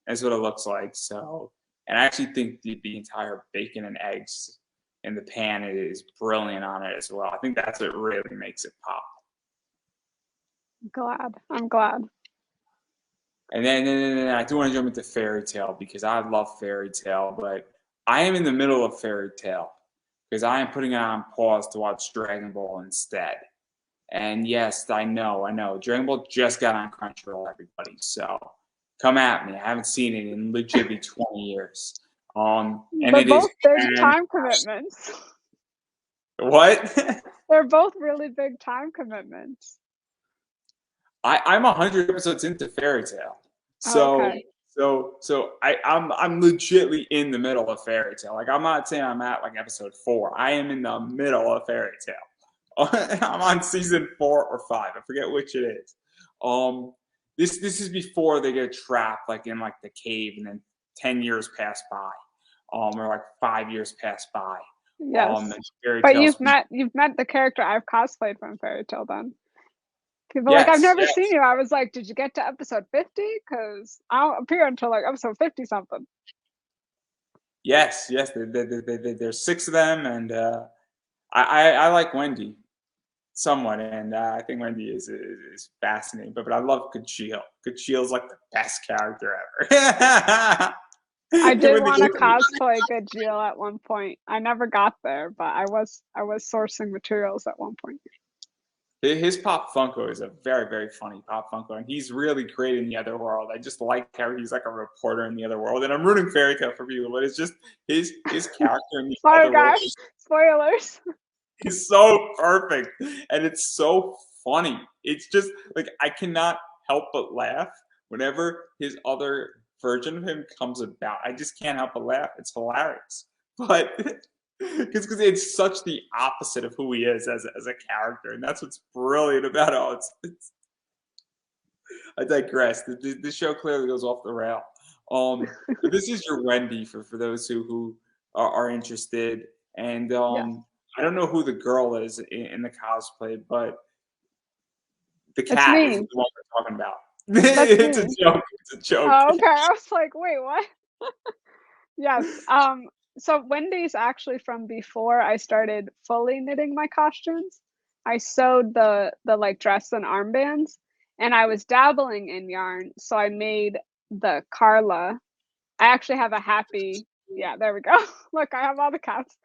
That's what it looks like. So, and I actually think the entire bacon and eggs in the pan is brilliant on it as well. I think that's what really makes it pop. Glad. I'm glad. And then I do want to jump into Fairy Tale because I love Fairy Tale, but I am in the middle of Fairy Tale because I am putting it on pause to watch Dragon Ball instead. And yes, I know. Dragon Ball just got on Crunchyroll, everybody. So come at me. I haven't seen it in legitimately 20 years. And But it is both there's time commitments. what? They're both really big time commitments. I'm 100 episodes into Fairy Tale, Oh, so okay. I'm legitly in the middle of Fairy Tale. Like I'm not saying I'm at like episode 4. I am in the middle of Fairy Tale. I'm on season 4 or 5. I forget which it is. This is before they get trapped like in like the cave, and then 10 years pass by, or like 5 years pass by. Yes. And Fairy But Tale's you've met the character I've cosplayed from Fairy Tale then. People are like, I've yes, never seen yes. you. I was like, did you get to episode 50? Because I don't appear until like episode 50 something. Yes, yes, there's 6 of them, and I like Wendy somewhat, and I think Wendy is fascinating. But I love Kuchil. Kuchil's like the best character ever. I And did when want to they- cosplay Good Jill at one point. I never got there, but I was sourcing materials at one point. his Pop Funko is a very, very funny Pop Funko, and he's really great in the other world. I just like how he's like a reporter in the other world, and I'm rooting Fairy Tale for people, but it's just his character in the Oh other world gosh, spoilers. is so perfect, and it's so funny. It's just like I cannot help but laugh whenever his other version of him comes about. I just can't help but laugh. It's hilarious, but because it's such the opposite of who he is as a character, and that's what's brilliant about it. I digress. The show clearly goes off the rail. But this is your Wendy for those who are interested, and Yes, I don't know who the girl is in the cosplay, but the it's cat is me. the one we're talking about. That's It's a me. joke. It's a joke. Oh, okay. I was like, wait, what? Yes. So Wendy's actually from before I started fully knitting my costumes. I sewed the like dress and armbands, and I was dabbling in yarn, so I made the Carla. I actually have a happy. Yeah, there we go. Look, I have all the cats.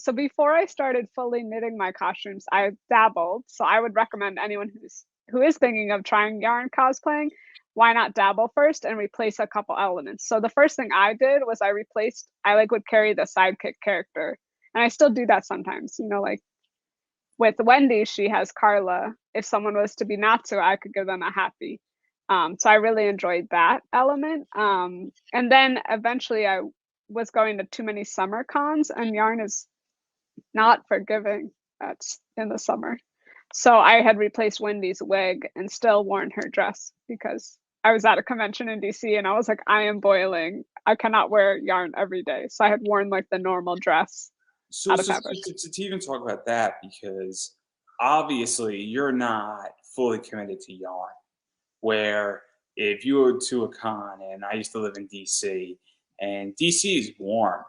So before I started fully knitting my costumes, I dabbled. So I would recommend anyone who is thinking of trying yarn cosplaying, why not dabble first and replace a couple elements. So the first thing I did was I like would carry the sidekick character. And I still do that sometimes, like with Wendy, she has Carla. If someone was to be Natsu, I could give them a happy. So I really enjoyed that element. And then eventually I was going to too many summer cons, and yarn is not forgiving. That's in the summer. So I had replaced Wendy's wig and still worn her dress because I was at a convention in DC and I was like, I am boiling. I cannot wear yarn every day. So I had worn like the normal dress So, out of so, fabric. so to even talk about that, because obviously you're not fully committed to yarn. Where if you go to a con, and I used to live in DC, and DC is warm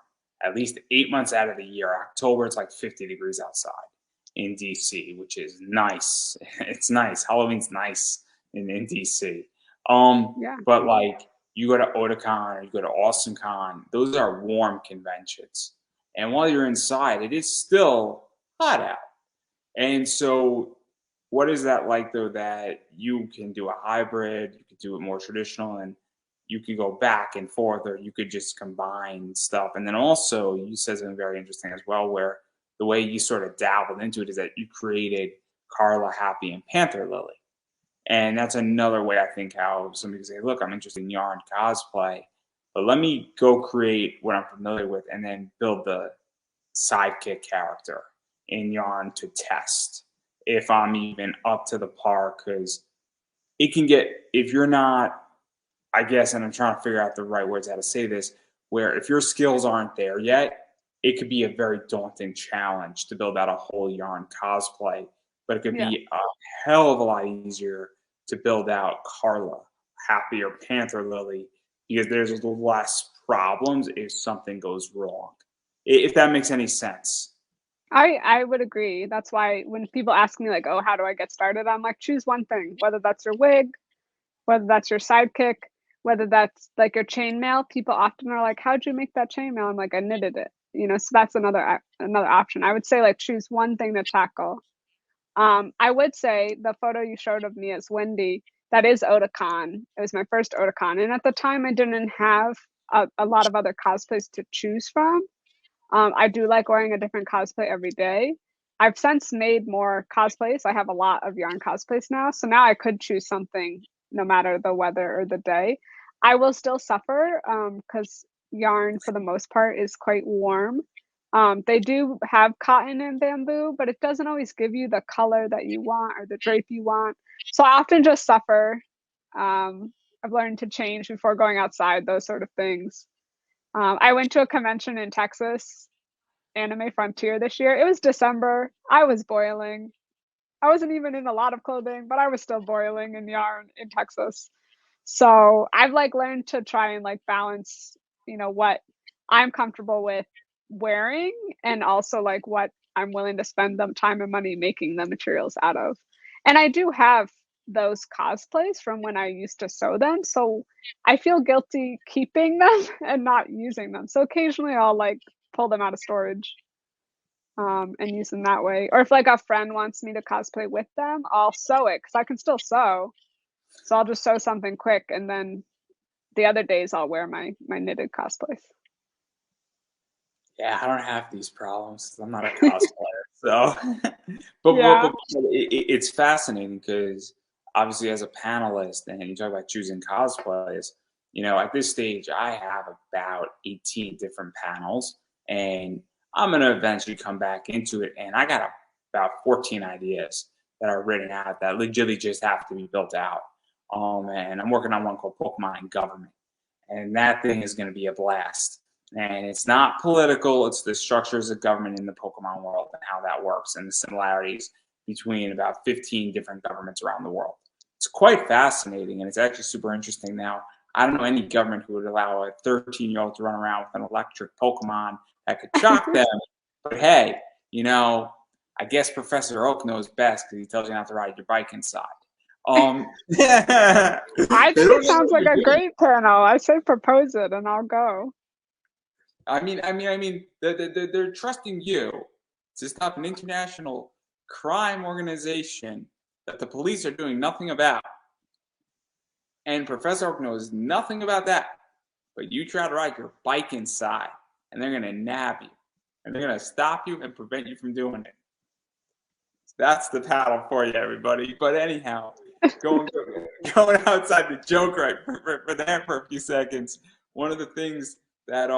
at least 8 months out of the year. October, it's like 50 degrees outside in DC, which is nice. It's nice. Halloween's nice in DC. Yeah. But like you go to Otakon or you go to Awesomecon, those are warm conventions. And while you're inside, it is still hot out. And so, what is that like though? That you can do a hybrid, you could do it more traditional, and you could go back and forth, or you could just combine stuff. And then also, you said something very interesting as well, where the way you sort of dabbled into it is that you created Carla, Happy, and Panther Lily. And that's another way I think how somebody can say, look, I'm interested in yarn cosplay, but let me go create what I'm familiar with and then build the sidekick character in yarn to test if I'm even up to the par, because it can get, if you're not, I guess, and I'm trying to figure out the right words how to say this, where if your skills aren't there yet, it could be a very daunting challenge to build out a whole yarn cosplay, but it could Yeah. be a hell of a lot easier to build out Carla, Happy, or Panther Lily, because there's less problems if something goes wrong. If that makes any sense. I would agree. That's why when people ask me like, "Oh, how do I get started?" I'm like, choose one thing, whether that's your wig, whether that's your sidekick, whether that's like your chainmail. People often are like, "How'd you make that chainmail?" I'm like, "I knitted it." So that's another option. I would say like choose one thing to tackle. I would say the photo you showed of me as Wendy, that is Otakon. It was my first Otakon, and at the time I didn't have a lot of other cosplays to choose from. I do like wearing a different cosplay every day. I've since made more cosplays. I have a lot of yarn cosplays now. So now I could choose something no matter the weather or the day. I will still suffer because yarn, for the most part, is quite warm. They do have cotton and bamboo, but it doesn't always give you the color that you want or the drape you want. So I often just suffer. I've learned to change before going outside, those sort of things. I went to a convention in Texas, Anime Frontier, this year. It was December. I was boiling. I wasn't even in a lot of clothing, but I was still boiling in yarn in Texas. So I've like learned to try and like balance, what I'm comfortable with wearing and also like what I'm willing to spend them time and money making the materials out of. And I do have those cosplays from when I used to sew them. So I feel guilty keeping them and not using them. So occasionally I'll like pull them out of storage and use them that way. Or if like a friend wants me to cosplay with them, I'll sew it because I can still sew. So I'll just sew something quick and then the other days I'll wear my knitted cosplays. Yeah, I don't have these problems. I'm not a cosplayer, so. Yeah. But it's fascinating because obviously, as a panelist, and you talk about choosing cosplays. At this stage, I have about 18 different panels, and I'm gonna eventually come back into it, and I got about 14 ideas that are written out that legitimately just have to be built out. And I'm working on one called Pokemon and Government, and that thing is going to be a blast. And it's not political, it's the structures of government in the Pokemon world and how that works and the similarities between about 15 different governments around the world. It's quite fascinating and it's actually super interesting now. I don't know any government who would allow a 13-year-old to run around with an electric Pokemon that could shock them. But hey, I guess Professor Oak knows best because he tells you not to ride your bike inside. They I think don't it know sounds what like you're a doing. great panel. I say propose it and I'll go. They're trusting you to stop an international crime organization that the police are doing nothing about. And Professor Oak knows nothing about that. But you try to ride your bike inside, and they're going to nab you. And they're going to stop you and prevent you from doing it. That's the paddle for you, everybody. But anyhow, going going outside the joke right for there for a few seconds. One of the things that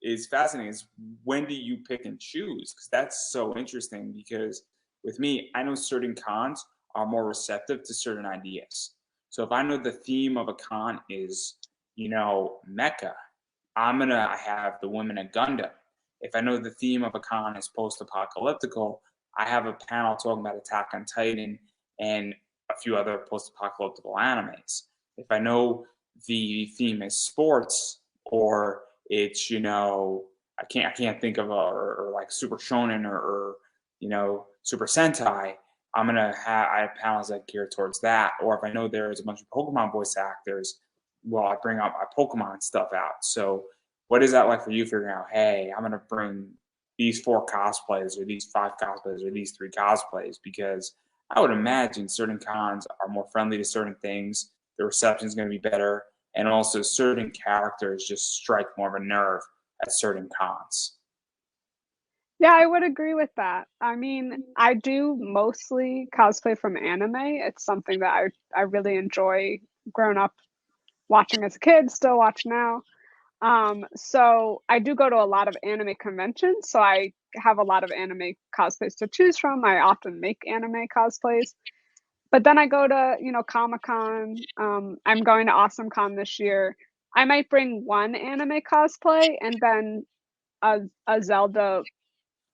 is fascinating is when do you pick and choose? Because that's so interesting. Because with me, I know certain cons are more receptive to certain ideas. So if I know the theme of a con is, Mecha, I'm gonna have the women at Gundam. If I know the theme of a con is post-apocalyptical, I have a panel talking about Attack on Titan and a few other post-apocalyptical animes. If I know the theme is sports or it's I can't think of or like Super Shonen or Super Sentai, I have panels that gear towards that. Or if I know there's a bunch of Pokemon voice actors, well, I bring up my Pokemon stuff out. So what is that like for you figuring out, hey, I'm gonna bring these 4 cosplays or these 5 cosplays or these 3 cosplays? Because I would imagine certain cons are more friendly to certain things, the reception is going to be better, and also certain characters just strike more of a nerve at certain cons. Yeah, I would agree with that. I mean, I do mostly cosplay from anime. It's something that I really enjoy growing up watching as a kid, still watch now. So I do go to a lot of anime conventions, so I have a lot of anime cosplays to choose from. I often make anime cosplays. But then I go to, Comic-Con. I'm going to Awesomecon this year. I might bring one anime cosplay and then a Zelda,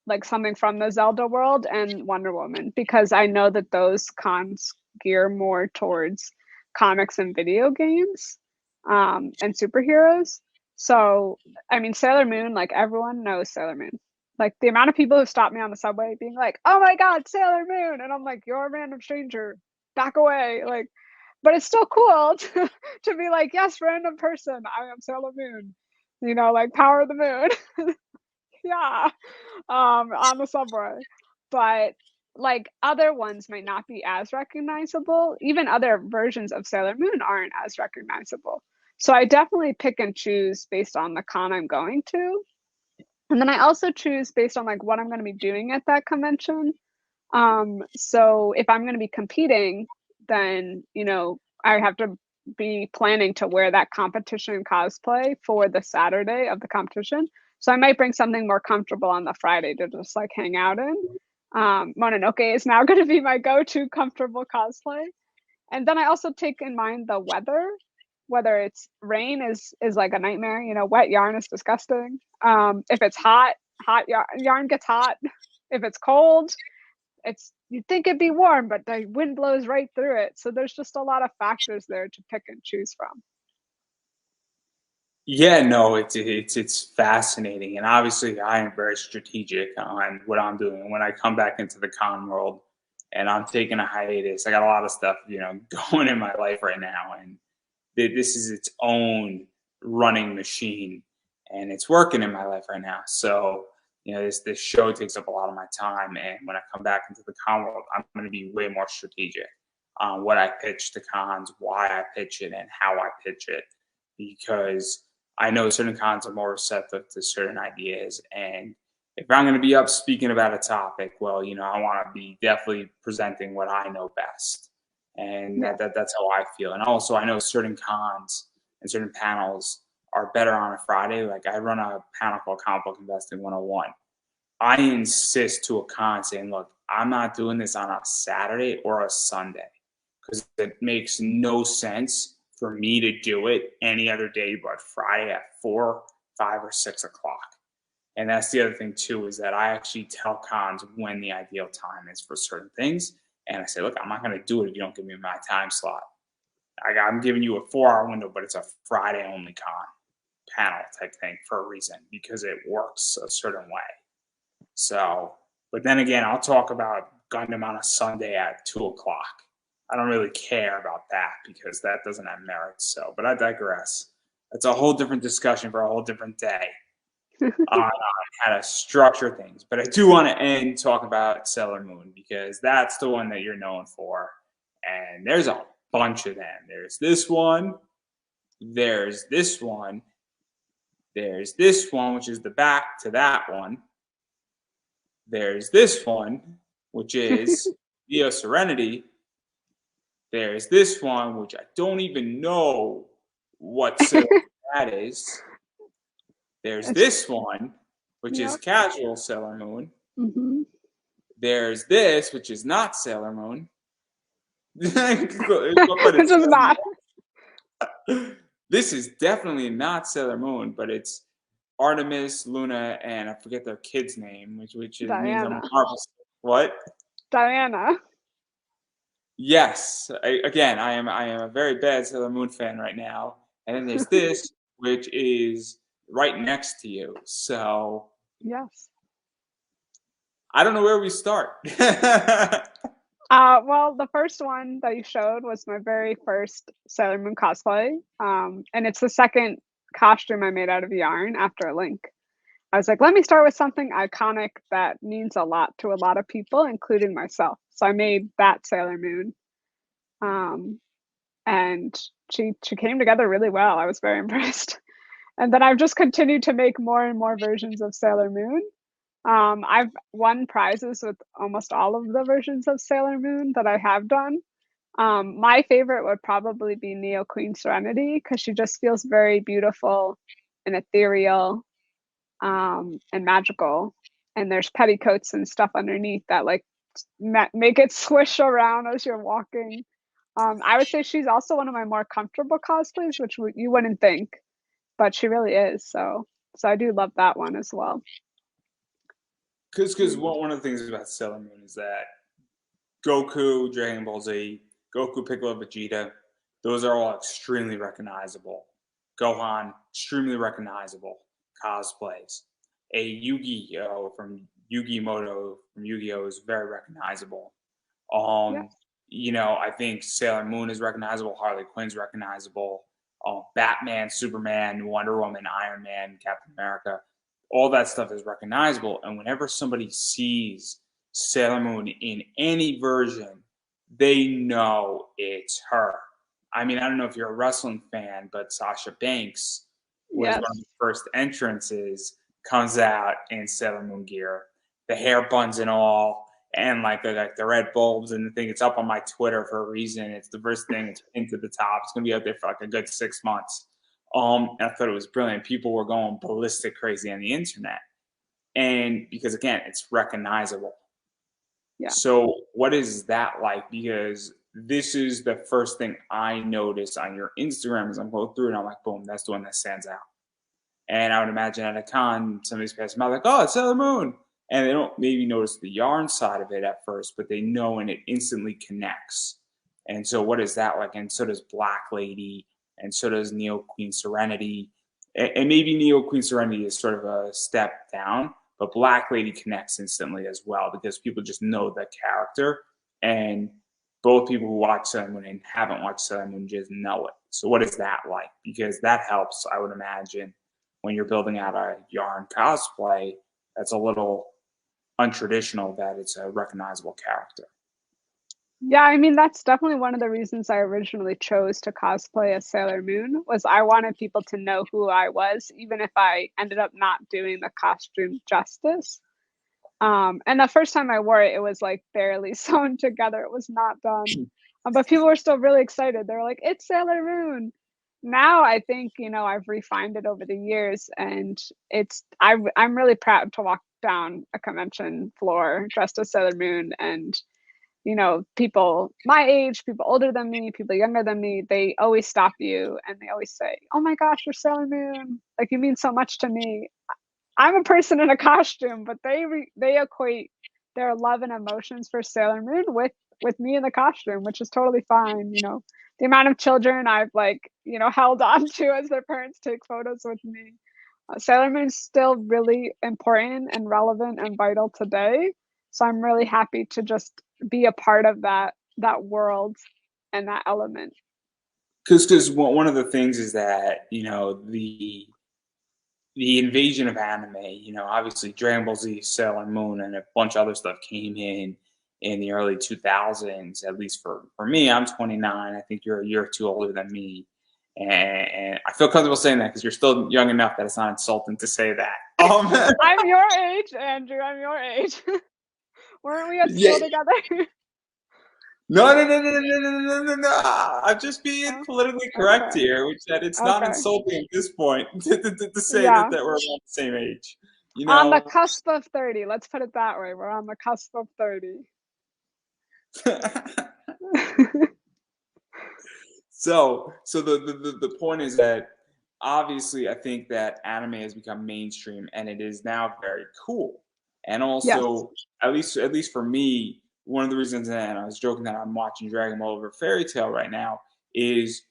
like something from the Zelda world and Wonder Woman, because I know that those cons gear more towards comics and video games, and superheroes. So, I mean, Sailor Moon, like everyone knows Sailor Moon. Like the amount of people who stop me on the subway being like, "Oh my God, Sailor Moon," and I'm like, "You're a random stranger, back away!" Like, but it's still cool to be like, "Yes, random person, I am Sailor Moon," like Power of the Moon. Yeah, on the subway. But like other ones might not be as recognizable. Even other versions of Sailor Moon aren't as recognizable. So I definitely pick and choose based on the con I'm going to. And then I also choose based on like what I'm going to be doing at that convention. So if I'm going to be competing, then, I have to be planning to wear that competition cosplay for the Saturday of the competition. So I might bring something more comfortable on the Friday to just like hang out in. Mononoke is now going to be my go-to comfortable cosplay. And then I also take in mind the weather, whether it's rain is like a nightmare. Wet yarn is disgusting. If it's hot, yarn gets hot. If it's cold, you'd think it'd be warm, but the wind blows right through it. So there's just a lot of factors there to pick and choose from. Yeah, no, it's fascinating, and obviously, I am very strategic on what I'm doing. When I come back into the con world, and I'm taking a hiatus, I got a lot of stuff, going in my life right now, and this is its own running machine, and it's working in my life right now. So, this show takes up a lot of my time, and when I come back into the con world, I'm going to be way more strategic on what I pitch to cons, why I pitch it, and how I pitch it, because I know certain cons are more receptive to certain ideas. And if I'm going to be up speaking about a topic, well, I want to be definitely presenting what I know best. And Yeah. that's how I feel. And also, I know certain cons and certain panels are better on a Friday. Like I run a panel called Comic Book Investing 101. I insist to a con saying, look, I'm not doing this on a Saturday or a Sunday because it makes no sense for me to do it any other day but Friday at 4, 5, or 6 o'clock. And that's the other thing too, is that I actually tell cons when the ideal time is for certain things. And I say, look, I'm not going to do it if you don't give me my time slot. I'm giving you a 4 hour window, but it's a Friday only con panel type thing for a reason because it works a certain way. So, but then again, I'll talk about Gundam on a Sunday at 2 o'clock. I don't really care about that because that doesn't have merit. So, but I digress. That's a whole different discussion for a whole different day on how to structure things. But I do want to end talking about Sailor Moon because that's the one that you're known for. And there's a bunch of them. There's this one, there's this one, there's this one, which is the back to that one. There's this one, which is Neo Serenity. There's this one, which I don't even know what Sailor that is. There's It's this one, which is yep. casual Sailor Moon. Hmm. There's this, which is not Sailor Moon. It's just not This is definitely not Sailor Moon, but it's Artemis, Luna, and I forget their kid's name, which means I'm a Diana. Marvel. What? Diana. Yes. Again, I am a very bad Sailor Moon fan right now. And then there's this, which is right next to you. So Yes. I don't know where we start. Well, the first one that you showed was my very first Sailor Moon cosplay. And it's the second costume I made out of yarn after a link. I was like, let me start with something iconic that means a lot to a lot of people, including myself. So I made that Sailor Moon. Um, and she came together really well. I was very impressed. And then I've just continued to make more and more versions of Sailor Moon. I've won prizes with almost all of the versions of Sailor Moon that I have done. My favorite would probably be Neo Queen Serenity because she just feels very beautiful and ethereal, and magical. And there's petticoats and stuff underneath that like make it swish around as you're walking. I would say she's also one of my more comfortable cosplays, which you wouldn't think, but she really is. So I do love that one as well. Because one of the things about Sailor Moon is that Goku, Dragon Ball Z, Goku, Piccolo, Vegeta, those are all extremely recognizable. Gohan, extremely recognizable cosplays. A Yu-Gi-Oh from Yu-Gi-Moto from Yu-Gi-Oh is very recognizable. Yeah. Um, I think Sailor Moon is recognizable. Harley Quinn's recognizable. Batman, Superman, Wonder Woman, Iron Man, Captain America, all that stuff is recognizable. And whenever somebody sees Sailor Moon in any version, they know it's her. I mean, I don't know if you're a wrestling fan, but Sasha Banks was one of Yes. the first entrances, comes out in Sailor Moon gear, the hair buns and all, and like the red bulbs and the thing. It's up on my Twitter for a reason. It's the first thing. It's pinned to the top. It's gonna be out there for like a good 6 months. And I thought it was brilliant. People were going ballistic crazy on the internet, and because again, it's recognizable. Yeah. So what is that like? Because this is the first thing I noticed on your Instagram as I'm going through, and I'm like, boom, that's the one that stands out. And I would imagine at a con, somebody's passing by like, oh, it's Sailor Moon. And they don't maybe notice the yarn side of it at first, but they know and it instantly connects. And so what is that like? And so does Black Lady, and so does Neo Queen Serenity. And maybe Neo Queen Serenity is sort of a step down, but Black Lady connects instantly as well because people just know the character. And both people who watch Sailor Moon and haven't watched Sailor Moon just know it. So what is that like? Because that helps, I would imagine, when you're building out a yarn cosplay that's a little untraditional, that it's a recognizable character. Yeah, I mean that's definitely one of the reasons I originally chose to cosplay as Sailor Moon was I wanted people to know who I was, even if I ended up not doing the costume justice. And the first time I wore it, it was like barely sewn together. It was not done. But people were still really excited. They were like, it's Sailor Moon. Now I think, I've refined it over the years and I'm really proud to walk down a convention floor dressed as Sailor Moon and people my age, people older than me, people younger than me, they always stop you and they always say, "Oh my gosh, you're Sailor Moon. Like you mean so much to me." I'm a person in a costume, but they equate their love and emotions for Sailor Moon with me in the costume, which is totally fine. The amount of children I've held on to as their parents take photos with me. Sailor Moon's still really important and relevant and vital today. So I'm really happy to just be a part of that world and that element. Because one of the things is that the invasion of anime, obviously Dragon Ball Z, Sailor Moon, and a bunch of other stuff came in the early 2000s. At least for me, I'm 29. I think you're a year or two older than me, and I feel comfortable saying that because you're still young enough that it's not insulting to say that. I'm your age, Andrew. I'm your age. Weren't we at Yeah, school together? No, no, no, no, no, no, no, no, no, no. I'm just being Oh, politically correct okay. here, which that it's not Okay. insulting at this point to say Yeah. that we're about the same age. You On the know? cusp of 30. Let's put it that way. We're on the cusp of 30. So the point is that obviously I think that anime has become mainstream and it is now very cool. And Yes. also, at least for me, one of the reasons, and I was joking that I'm watching Dragon Ball over Fairy Tale right now, is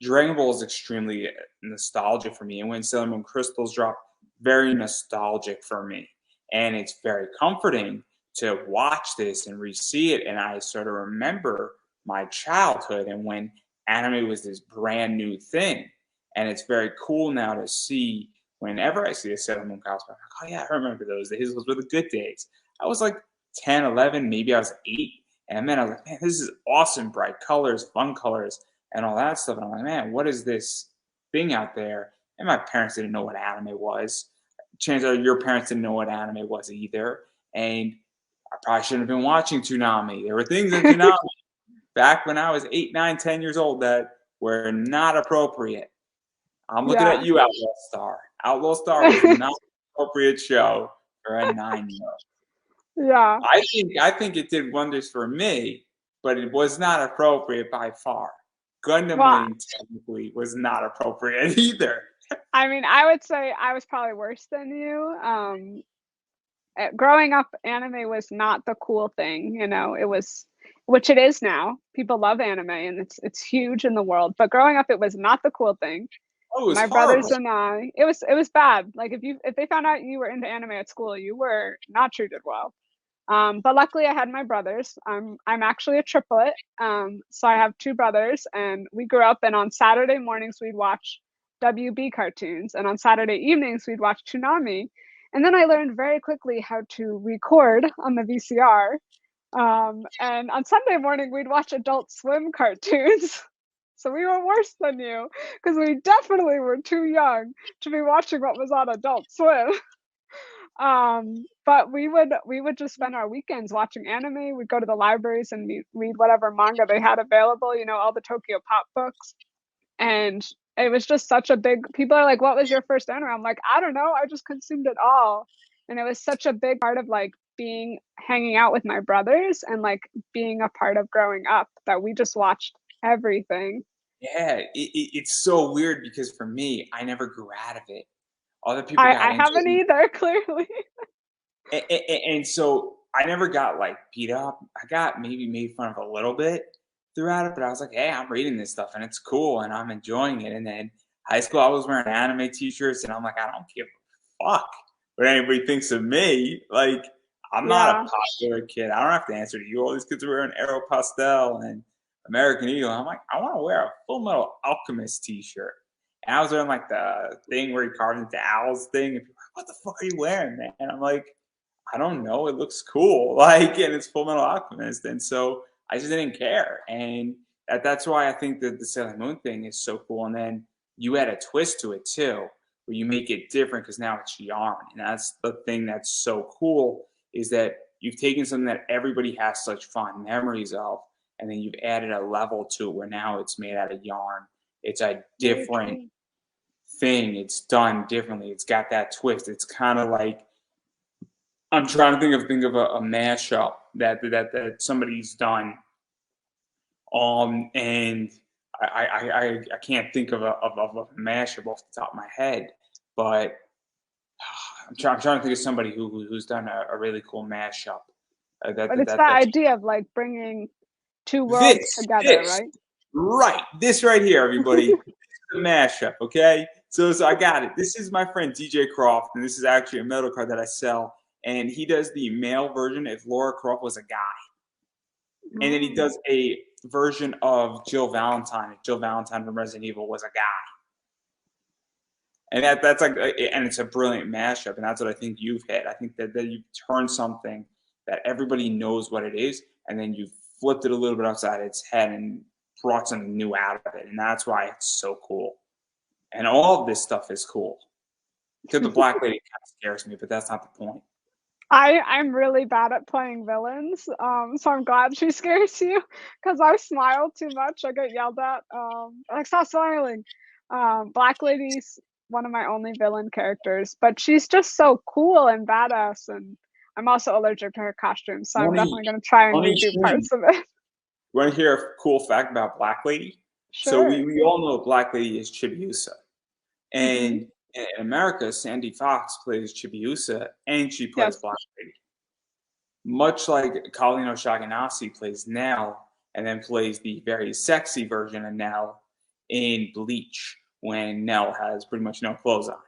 Dragon Ball is extremely nostalgic for me. And when Sailor Moon Crystals dropped, very nostalgic for me. And it's very comforting to watch this and re-see it. And I sort of remember my childhood and when anime was this brand new thing. And it's very cool now to see whenever I see a Sailor Moon cosplay, I'm like, oh yeah, I remember those days. Those were the good days. I was like 10, 11, maybe I was 8. And then I was like, man, this is awesome. Bright colors, fun colors, and all that stuff. And I'm like, man, what is this thing out there? And my parents didn't know what anime was. Chances are your parents didn't know what anime was either. And I probably shouldn't have been watching Toonami. There were things in Toonami back when I was 8, 9, 10 years old that were not appropriate. I'm looking at Yeah. you, Outlaw Star. Outlaw Star was not an appropriate show for a 9-year-old. Yeah. I think it did wonders for me, but it was not appropriate by far. Gundam Well, Wing technically was not appropriate either. I mean, I would say I was probably worse than you. Growing up, anime was not the cool thing, you know. It was, which it is now. People love anime, and it's huge in the world. But growing up, it was not the cool thing. Oh, it was My brothers horrible. and I, it was bad. Like if they found out you were into anime at school, you were not treated well. But luckily, I had my brothers. I'm actually a triplet, so I have two brothers, and we grew up. And on Saturday mornings, we'd watch WB cartoons, and on Saturday evenings, we'd watch Toonami. And then I learned very quickly how to record on the VCR. And on Sunday morning, we'd watch Adult Swim cartoons. So we were worse than you because we definitely were too young to be watching what was on Adult Swim. But we would just spend our weekends watching anime. We'd go to the libraries and read whatever manga they had available, you know, all the Tokyo Pop books. And it was just such a big, people are like, what was your first anime? I'm like, I don't know. I just consumed it all. And it was such a big part of like being hanging out with my brothers and like being a part of growing up that we just watched everything. Yeah, it's so weird because for me, I never grew out of it. Other people got I into haven't it, either, clearly. and so I never got like beat up. I got maybe made fun of a little bit throughout it, but I was like, hey, I'm reading this stuff and it's cool and I'm enjoying it. And then high school, I was wearing anime t-shirts and I'm like, I don't give a fuck what anybody thinks of me. Like, I'm not a Yeah. popular kid. I don't have to answer to you. All these kids are wearing Aeropostale and American Eagle. I'm like, I want to wear a Full Metal Alchemist t-shirt. And I was wearing like the thing where he carved into owls thing. And people are like, what the fuck are you wearing, man? And I'm like, I don't know. It looks cool. Like, and it's Full Metal Alchemist. And so I just didn't care. And that's why I think that the Sailor Moon thing is so cool. And then you add a twist to it too, where you make it different because now it's yarn. And that's the thing that's so cool is that you've taken something that everybody has such fond memories of, and then you've added a level to it where now it's made out of yarn. It's a Very different true. thing. It's done differently. It's got that twist. It's kind of like I'm trying to think of a mashup that somebody's done. And I can't think of a mashup off the top of my head, but I'm trying to think of somebody who's done a really cool mashup. But it's that That's idea of like bringing two worlds together, this right? right this right here, everybody. The mashup, okay? So I got it. This is my friend DJ Croft, and this is actually a metal card that I sell. And he does the male version if Laura Croft was a guy, and then he Oh, does a version of Jill Valentine if Jill Valentine from Resident Evil was a guy. And that's like, and it's a brilliant mashup, and that's what I think you've hit. I think that you've turned something that everybody knows what it is, and then you've flipped it a little bit upside its head and brought something new out of it, and that's why it's so cool. And all of this stuff is cool. Because the black lady kind of scares me, but that's not the point. I'm really bad at playing villains, so I'm glad she scares you because I smile too much. I get yelled at. Like stop smiling. Black Lady's one of my only villain characters, but she's just so cool and badass. And I'm also allergic to her costume, so I'm Let me definitely gonna try and let me redo show you. parts of it. Want to hear a cool fact about Black Lady? So Sure. we all know Black Lady is Chibiusa. Hmm. And in America, Sandy Fox plays Chibiusa and she plays Yes. Black Lady. Much like Colleen O'Shaughnessy plays Nell and then plays the very sexy version of Nell in Bleach when Nell has pretty much no clothes on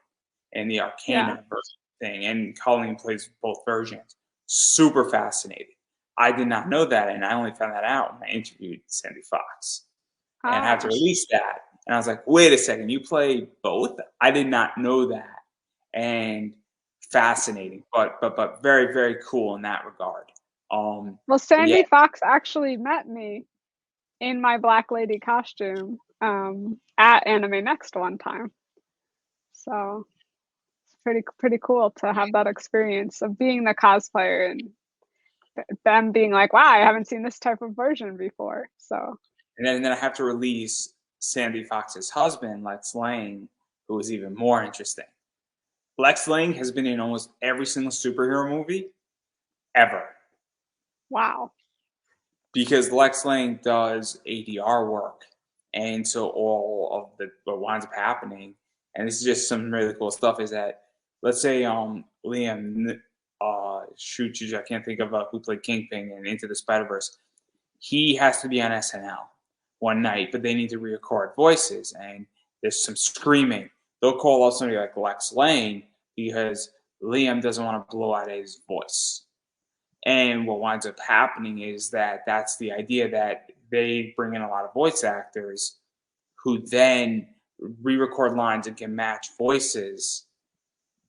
and the Yeah. Arcana version thing. And Colleen plays both versions. Super fascinating. I did not know that, and I only found that out when I interviewed Sandy Fox. And I had to Ah. release that. And I was like, wait a second, you play both? I did not know that. And fascinating, but very, very cool in that regard. Well, But yeah, Sandy Fox actually met me in my Black Lady costume at Anime Next one time. So it's pretty cool to have that experience of being the cosplayer and them being like, "Wow, I haven't seen this type of version before." So and then I have to release Sandy Fox's husband, Lex Lang, who is even more interesting. Lex Lang has been in almost every single superhero movie ever. wow, Because Lex Lang does ADR work, and so all of what winds up happening, and this is just some really cool stuff, is that let's say Liam shoot, I can't think of who played Kingpin in Into the Spider Verse. He has to be on SNL one night, but they need to re-record voices, and there's some screaming. They'll call up somebody like Lex Lang because Liam doesn't want to blow out his voice. And what winds up happening is that that's the idea that they bring in a lot of voice actors who then re-record lines and can match voices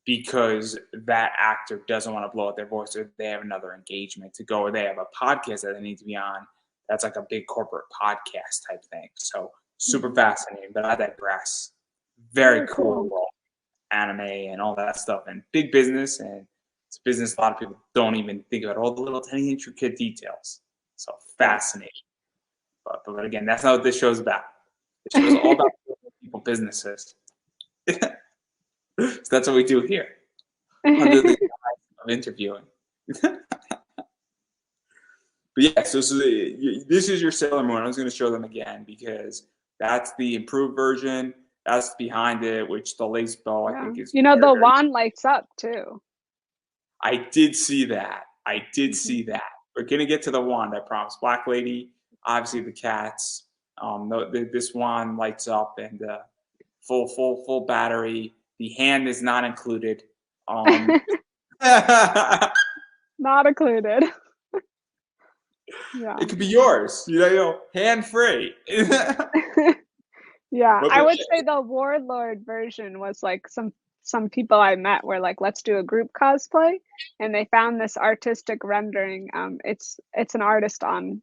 because that actor doesn't want to blow out their voice or they have another engagement to go or they have a podcast that they need to be on that's like a big corporate podcast type thing. So super fascinating, but I digress. Very very cool cool. world, anime and all that stuff and big business, and it's business a lot of people don't even think about all the little tiny intricate details. So Yeah. fascinating. But again, that's not what this show's about. This show's all about people businesses. So that's what we do here under the guise of interviewing. But yeah, so this is your Sailor Moon. I was going to show them again because that's the improved version. That's behind it, which the lace bow I Yeah. think is You know, very, the very. wand lights up too. I did see that. I did Hmm. see that. We're gonna get to the wand. I promise. Black Lady, obviously the cats. This wand lights up and full battery. The hand is not included. It Not included. Yeah. could be yours. Hand free. Yeah, but, I but would say the Warlord version was like some people I met were like, let's do a group cosplay, and they found this artistic rendering. It's an artist on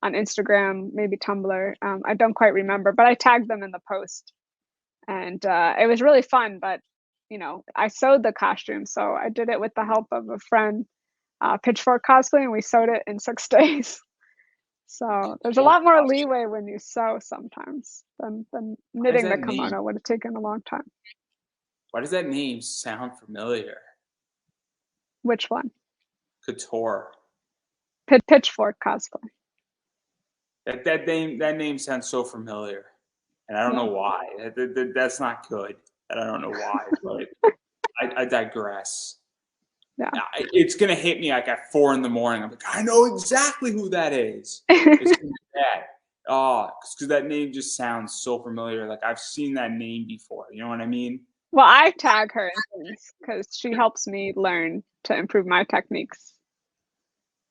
Instagram, maybe Tumblr. I don't quite remember, but I tagged them in the post, and it was really fun. But I sewed the costume, so I did it with the help of a friend, Pitchfork Cosplay, and we sewed it in 6 days. So there's a lot more leeway when you sew sometimes than why does knitting the that name? kimono would have taken a long time. Why does that name sound familiar? Which one? Couture. Pitchfork cosplay. That name sounds so familiar, and I don't know Yeah. why. That's not good. And I don't know why, but I digress. Yeah. It's gonna hit me like at 4 in the morning. I'm like, I know exactly who that is. It's gonna be that. Oh, because that name just sounds so familiar. Like I've seen that name before. You know what I mean? Well, I tag her in things because she helps me learn to improve my techniques.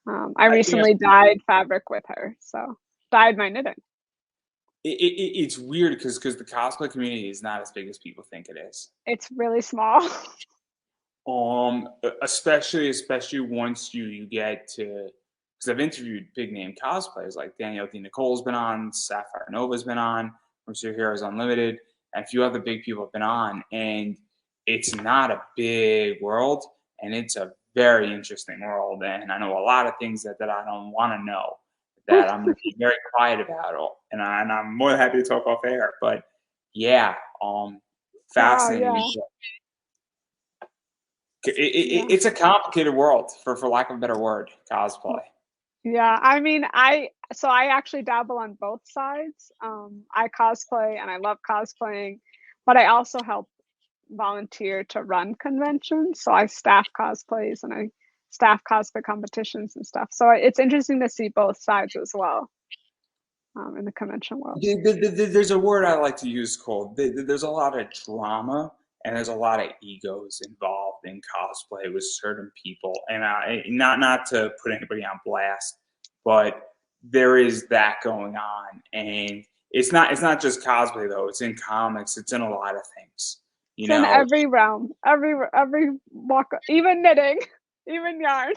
I I think recently dyed fabric with her, so dyed my knitting. it's weird because the cosplay community is not as big as people think it is. It's really small. Especially once you get to, because I've interviewed big name cosplayers like Danielle D. Nicole's been on, Sapphire Nova's been on, from Superheroes Unlimited, and a few other big people have been on, and it's not a big world, and it's a very interesting world, and I know a lot of things that I don't want to know that I'm going to be very quiet about, and I'm more than happy to talk off air. But yeah, Wow, fascinating. yeah, yeah. It's a complicated world, for lack of a better word, cosplay. Yeah, I mean, I actually dabble on both sides. I cosplay and I love cosplaying, but I also help volunteer to run conventions. So I staff cosplays and I staff cosplay competitions and stuff. So it's interesting to see both sides as well, in the convention world. There's a word I like to use called there's a lot of drama and there's a lot of egos involved in cosplay with certain people, and not to put anybody on blast, but there is that going on, and it's not just cosplay though. It's in comics. It's in a lot of things. You It's in know, every realm, every walk, even knitting, even yarn.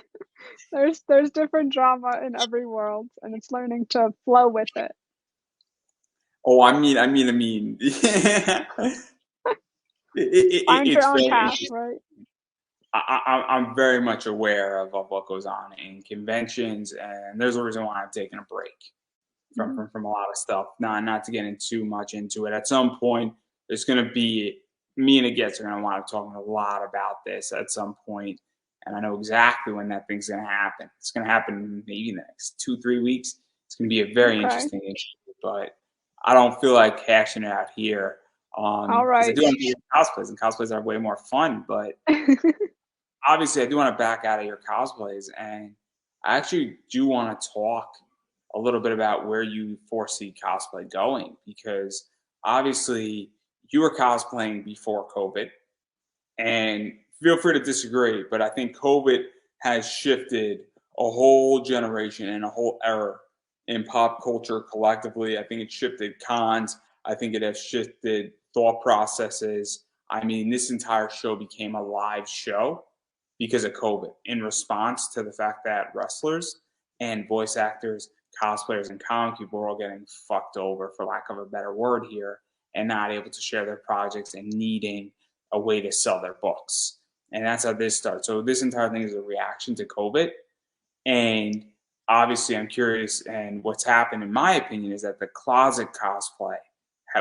There's different drama in every world, and it's learning to flow with it. oh, I mean. Find your It's own very path, interesting. right? I'm very much aware of what goes on in conventions, and there's a reason why I'm taking a break Mhm. from a lot of stuff. Not to get in too much into it. At some point, there's going to be me and Agets are going to want to talk a lot about this at some point, and I know exactly when that thing's going to happen. It's going to happen maybe in the next 2 3 weeks. It's going to be a very Okay. interesting issue, but I don't feel like hashing it out here All because I right. do want to do cosplays, and cosplays are way more fun, but obviously I do want to back out of your cosplays, and I actually do want to talk a little bit about where you foresee cosplay going, because obviously you were cosplaying before COVID, and feel free to disagree, but I think COVID has shifted a whole generation and a whole era in pop culture collectively. I think it shifted cons. I think it has shifted thought processes. I mean, this entire show became a live show because of COVID in response to the fact that wrestlers and voice actors, cosplayers, and comic people were all getting fucked over, for lack of a better word here, and not able to share their projects and needing a way to sell their books. And that's how this starts. So this entire thing is a reaction to COVID. And obviously, I'm curious. And what's happened, in my opinion, is that the closet cosplay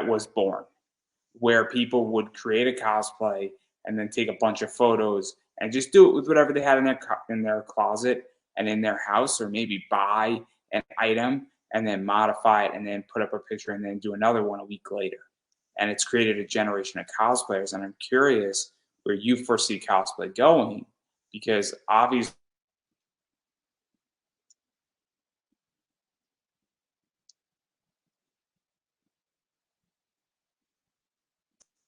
was born, where people would create a cosplay and then take a bunch of photos and just do it with whatever they had in their closet and in their house, or maybe buy an item and then modify it and then put up a picture and then do another one a week later. And it's created a generation of cosplayers. And I'm curious where you foresee cosplay going, because obviously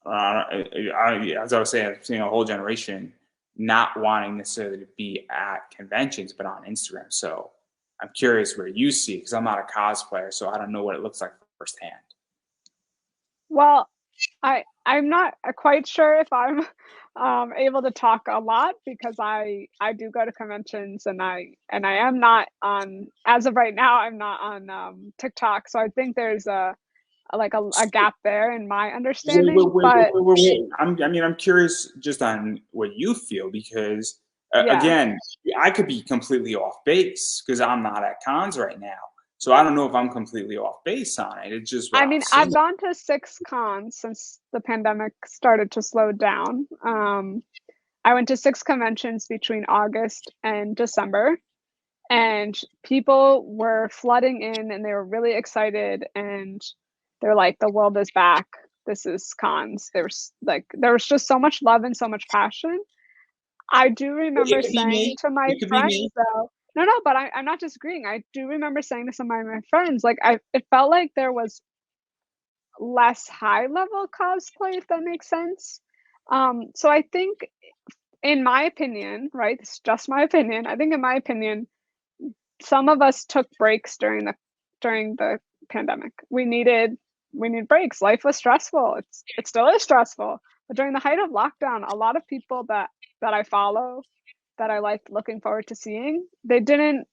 as I was saying, I'm seeing a whole generation not wanting necessarily to be at conventions, but on Instagram. So I'm curious where you see, because I'm not a cosplayer, so I don't know what it looks like firsthand. Well, I'm not quite sure if I'm able to talk a lot because I do go to conventions and I am not on, as of right now, I'm not on TikTok. So I think there's a gap there in my Wait, understanding. wait, wait, wait, But wait, wait, wait. I'm curious just on what you feel, because yeah, again, I could be completely off base because I'm not at cons right now. So I don't know if I'm completely off base on it. It's just what I I'm mean, I've seeing. gone to 6 cons since the pandemic started to slow down. I went to 6 conventions between August and December, and people were flooding in and they were really excited, and they're like, the world is back, this is cons. There was just so much love and so much passion. I do remember It could be saying me. to my It could be friends me. though, no, but I'm not disagreeing. I do remember saying to some of my friends, like, it felt like there was less high level cosplay, if that makes sense. So I think, in my opinion, right, it's just my opinion, I think in my opinion, some of us took breaks during the pandemic. We need breaks. Life was stressful. It still is stressful. But during the height of lockdown, a lot of people that I follow, that I like looking forward to seeing, they didn't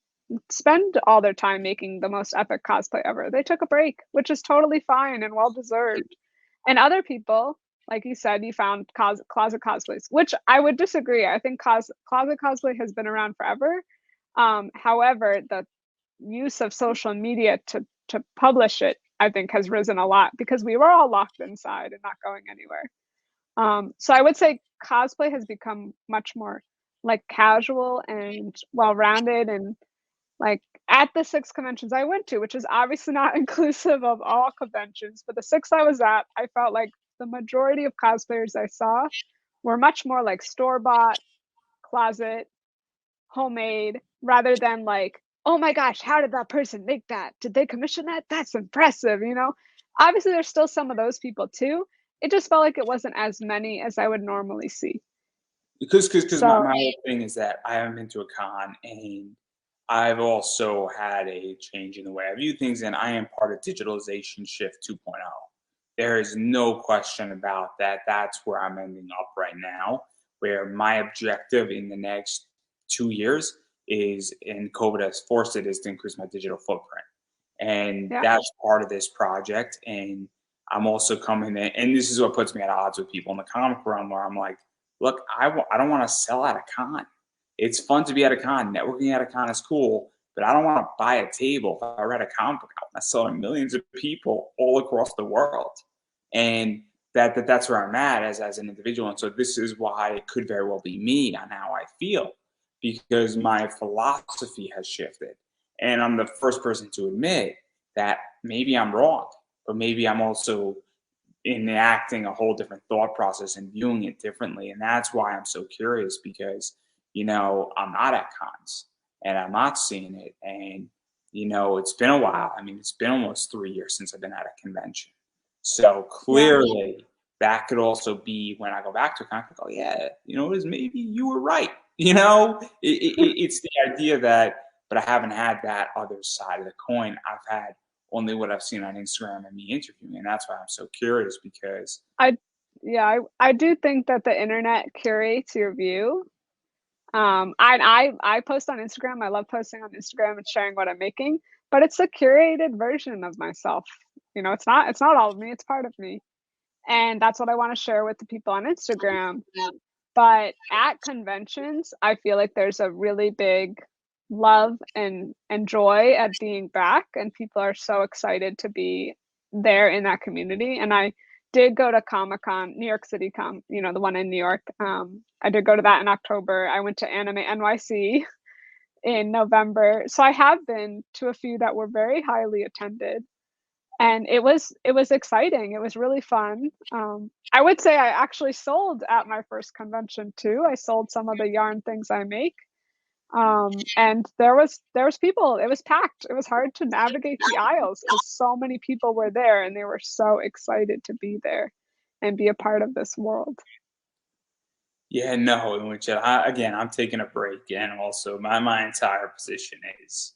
spend all their time making the most epic cosplay ever. They took a break, which is totally fine and well deserved. And other people like you said, you found closet cosplays, which I would disagree. I think closet cosplay has been around forever. However, the use of social media to publish it, I think, has risen a lot because we were all locked inside and not going anywhere. So I would say cosplay has become much more like casual and well-rounded, and like at the six conventions I went to, which is obviously not inclusive of all conventions, but the six I was at, I felt like the majority of cosplayers I saw were much more like store-bought, closet, homemade, rather than like, oh my gosh, how did that person make that? Did they commission that? That's impressive, you know? Obviously, there's still some of those people too. It just felt like it wasn't as many as I would normally see. Because my So, whole thing is that I haven't been to a con, and I've also had a change in the way I view things, and I am part of digitalization shift 2.0. There is no question about that. That's where I'm ending up right now, where my objective in the next 2 years is, and COVID has forced it, is to increase my digital footprint. And yeah, that's part of this project. And I'm also coming in, and this is what puts me at odds with people in the comic realm, where I'm like, look, I don't want to sell at a con. It's fun to be at a con. Networking at a con is cool, but I don't want to buy a table. If I read a comic book, I want to sell to millions of people all across the world. And that's where I'm at as an individual. And so this is why it could very well be me on how I feel, because my philosophy has shifted. And I'm the first person to admit that maybe I'm wrong, but maybe I'm also enacting a whole different thought process and viewing it differently. And that's why I'm so curious, because, I'm not at cons and I'm not seeing it. And, it's been a while. I mean, it's been almost 3 years since I've been at a convention. So yeah, clearly that could also be when I go back to a con, I go, yeah, it is, maybe you were right. It's the idea that, but I haven't had that other side of the coin. I've had only what I've seen on Instagram and me interviewing. And that's why I'm so curious, because I yeah, I do think that the internet curates your view. I post on Instagram. I love posting on Instagram and sharing what I'm making, but it's a curated version of myself. It's not all of me, it's part of me. And that's what I want to share with the people on Instagram. But at conventions, I feel like there's a really big love and joy at being back, and people are so excited to be there in that community. And I did go to Comic Con, New York City the one in New York. I did go to that in October. I went to Anime NYC in November. So I have been to a few that were very highly attended, and it was exciting. It was really fun. I would say I actually sold at my first convention too. I sold some of the yarn things I make. And there was people. It was packed. It was hard to navigate the aisles because so many people were there and they were so excited to be there and be a part of this world. yeah, no, in which again, I'm taking a break, and also my entire position is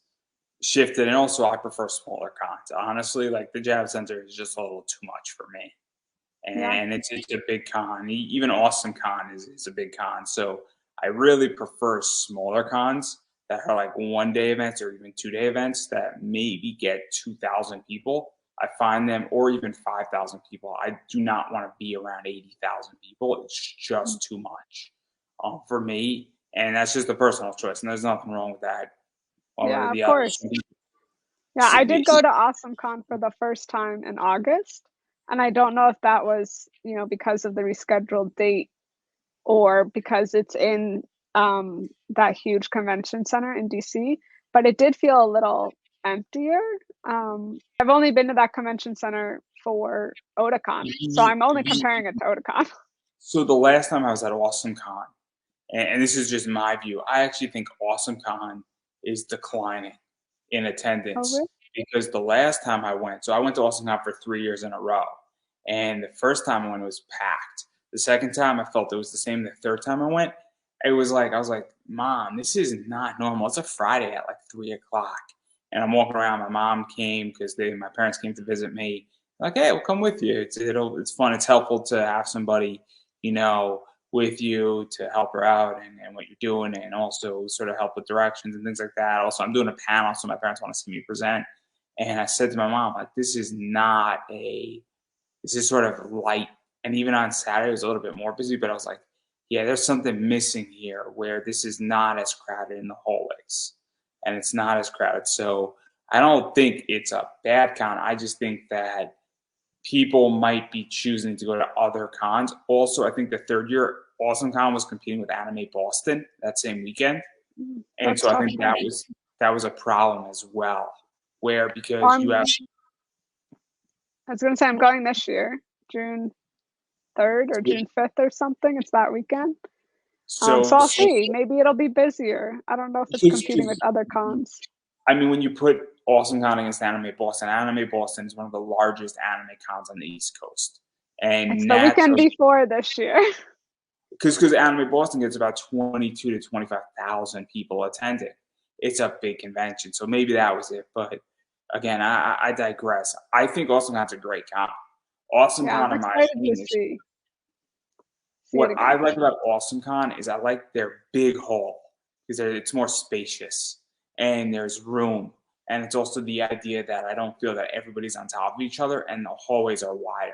shifted. And also I prefer smaller cons. Honestly, like the Jab Center is just a little too much for me. Yeah. And it's a big con. Even Awesomecon is a big con. So I really prefer smaller cons that are like 1 day events or even 2 day events that maybe get 2,000 people. I find them, or even 5,000 people. I do not want to be around 80,000 people. It's just too much for me. And that's just a personal choice. And there's nothing wrong with that, one way or Yeah, of the other. course. Yeah, I did go to AwesomeCon for the first time in August, and I don't know if that was, because of the rescheduled date or because it's in that huge convention center in DC, but it did feel a little emptier. I've only been to that convention center for Otakon, so I'm only comparing it to Otakon. So the last time I was at AwesomeCon, and this is just my view, I actually think AwesomeCon is declining in Oh, attendance, really? because the last time I went, so I went to AwesomeCon for 3 years in a row, and the first time I went, it was packed. The second time I felt it was the same. The third time I went, it was like, I was like, Mom, this is not normal. It's a Friday at like 3 o'clock, and I'm walking around. My mom came because my parents came to visit me. Like, hey, we'll come with you. It's fun. It's helpful to have somebody, you know, with you to help her out and what you're doing, and also sort of help with directions and things like that. Also, I'm doing a panel, so my parents want to see me present. And I said to my mom, like, this is sort of light and even on Saturday it was a little bit more busy, but I was like, yeah, there's something missing here where this is not as crowded in the hallways and it's not as crowded. So I don't think it's a bad con. I just think that people might be choosing to go to other cons. Also, I think the third year Awesomecon was competing with Anime Boston that same weekend. And That's so I tough. think that was a problem as well, where Well, because you have I was gonna say I'm going this year, June 3rd or June 5th or something. It's that weekend. so So I'll see. Maybe it'll be busier. I don't know if it's competing with because other cons. I mean, when you put Awesomecon against Anime Boston is one of the largest anime cons on the East Coast, It's and the weekend naturally, before this year. because Anime Boston gets about 22 to 25,000 people attending. It's a big convention, so maybe that was it. But again, I digress. I think AwesomeCon's a great con. Yeah, I'm AwesomeCon, in my excited to opinion, is see it what I again. like about AwesomeCon is I like their big hall because it's more spacious and there's room. And it's also the idea that I don't feel that everybody's on top of each other and the hallways are wider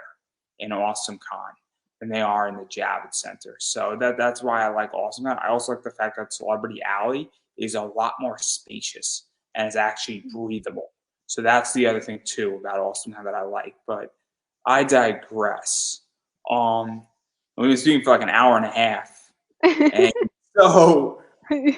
in AwesomeCon than they are in the Javits Center. So that's why I like AwesomeCon. I also like the fact that Celebrity Alley is a lot more spacious and is actually breathable. So that's the other thing too about AwesomeCon that I like. But I digress. We've been speaking for like an hour and a half. And so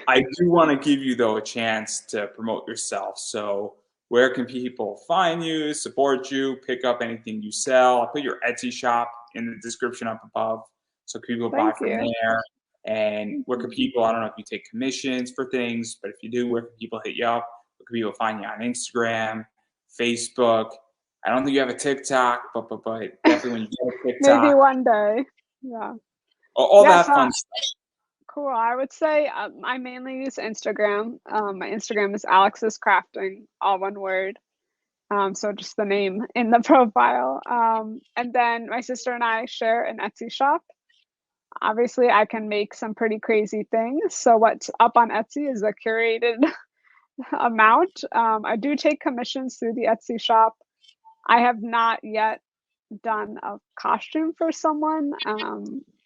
I do want to give you, though, a chance to promote yourself. So where can people find you, support you, pick up anything you sell? I'll put your Etsy shop in the description up above so people buy Thank from you. there. And where can people, I don't know if you take commissions for things, but if you do, where can people hit you up? Where can people find you on Instagram, Facebook? I don't think you have a TikTok, but definitely when you get a Maybe TikTok, one day. Yeah. all Yes, that fun stuff. cool. I would say I mainly use Instagram. My Instagram is Alex's Crafting, all one word. So just the name in the profile. And then my sister and I share an Etsy shop. Obviously, I can make some pretty crazy things. So what's up on Etsy is a curated amount. I do take commissions through the Etsy shop. I have not yet done a costume for someone.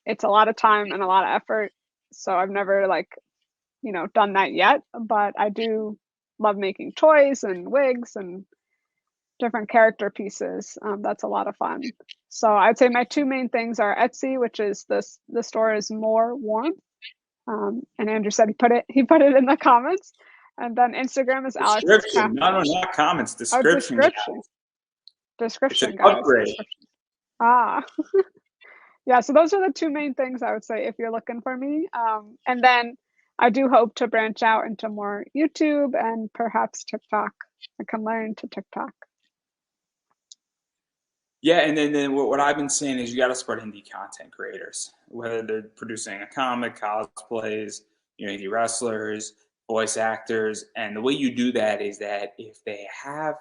It's a lot of time and a lot of effort. So I've never done that yet, but I do love making toys and wigs and different character pieces. That's a lot of fun. So I'd say my two main things are Etsy, which is this the store is More Warmth. And Andrew said he put it in the comments. And then Instagram is Alex's Description. No, no, Crafting. not comments. Oh, Description. description. It's an Description, guys. upgrade. Description. Ah. Yeah, so those are the two main things I would say if you're looking for me. And then I do hope to branch out into more YouTube and perhaps TikTok. I can learn to TikTok. Yeah, and then what I've been saying is you got to support indie content creators, whether they're producing a comic, cosplays, indie wrestlers, voice actors, and the way you do that is that if they have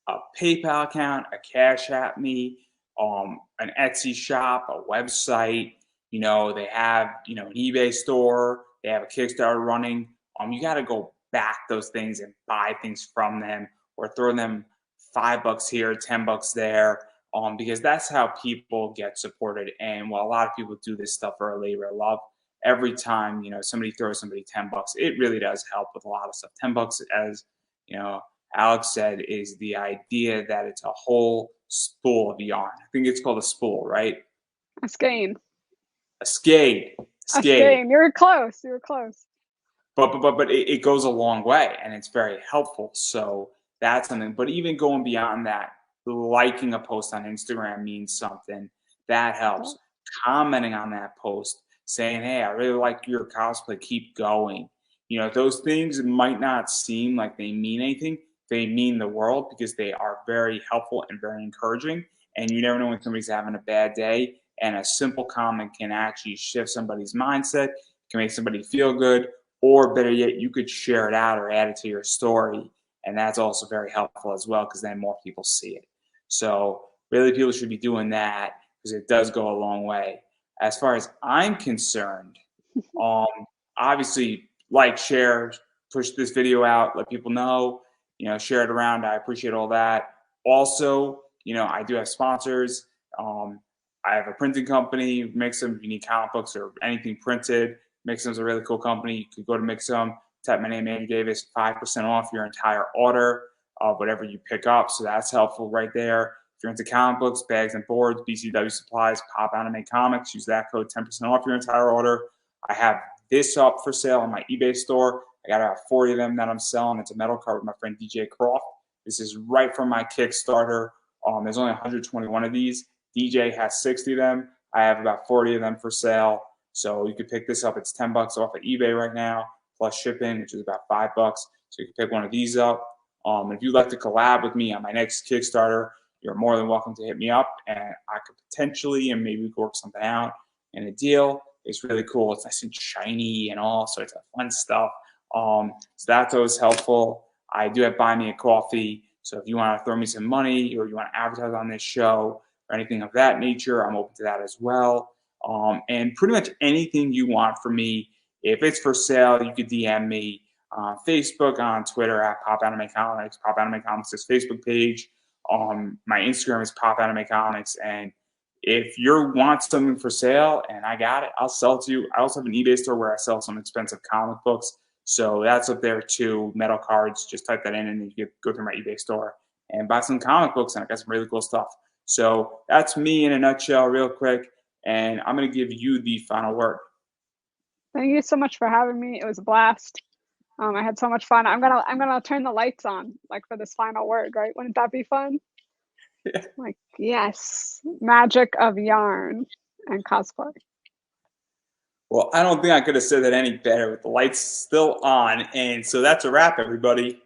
a PayPal account, a Cash App Me, an Etsy shop, a website. They have an eBay store. They have a Kickstarter running. You got to go back those things and buy things from them, or throw them $5 here, $10 there, because that's how people get supported. And while a lot of people do this stuff for a labor of love, every time somebody throws somebody $10, it really does help with a lot of stuff. $10, as you know Alex said, is the idea that it's a whole spool of yarn. I think it's called a spool, right? A skein. A skate, A skate. skein. You were close. You were close. But it goes a long way and it's very helpful. So that's something. But even going beyond that, liking a post on Instagram means something. That Yeah. helps. Commenting on that post, saying, "Hey, I really like your cosplay. Keep going." Those things might not seem like they mean anything. They mean the world because they are very helpful and very encouraging. And you never know when somebody's having a bad day. And a simple comment can actually shift somebody's mindset, can make somebody feel good, or better yet, you could share it out or add it to your story. And that's also very helpful as well because then more people see it. So really people should be doing that because it does go a long way. As far as I'm concerned, um, obviously like, share, push this video out, let people know, share it around. I appreciate all that. Also, I do have sponsors. I have a printing company, Mixum. If you need comic books or anything printed, Mixum's a really cool company. You could go to Mixum, type my name, Andrew Davis, 5% off your entire order of whatever you pick up. So that's helpful right there. If you're into comic books, bags and boards, BCW supplies, Pop Anime Comics, use that code 10% off your entire order. I have this up for sale on my eBay store. I got about 40 of them that I'm selling. It's a metal card with my friend DJ Croft. This is right from my Kickstarter. There's only 121 of these. DJ has 60 of them. I have about 40 of them for sale. So you could pick this up. It's 10 bucks off of eBay right now, plus shipping, which is about 5 bucks. So you can pick one of these up. If you'd like to collab with me on my next Kickstarter, you're more than welcome to hit me up, and I could potentially, and maybe we could work something out. And the deal is really cool. It's nice and shiny and all sorts of fun stuff. So that's always helpful. I do have Buy Me a Coffee. So if you want to throw me some money or you want to advertise on this show or anything of that nature, I'm open to that as well. And pretty much anything you want from me, if it's for sale, you could DM me on Facebook, on Twitter at Pop Anime Comics. Pop Anime Comics' Facebook page. My Instagram is Pop Anime Comics. And if you want something for sale and I got it, I'll sell it to you. I also have an eBay store where I sell some expensive comic books. So that's up there too. Metal cards, just type that in and you can go through my eBay store and buy some comic books. And I got some really cool stuff. So that's me in a nutshell, real quick. And I'm going to give you the final word. Thank you so much for having me. It was a blast. I had so much fun. I'm gonna turn the lights on, like for this final word, right? Wouldn't that be fun? Yeah. Like, yes, magic of yarn and cosplay. Well, I don't think I could have said that any better with the lights still on. And so that's a wrap, everybody.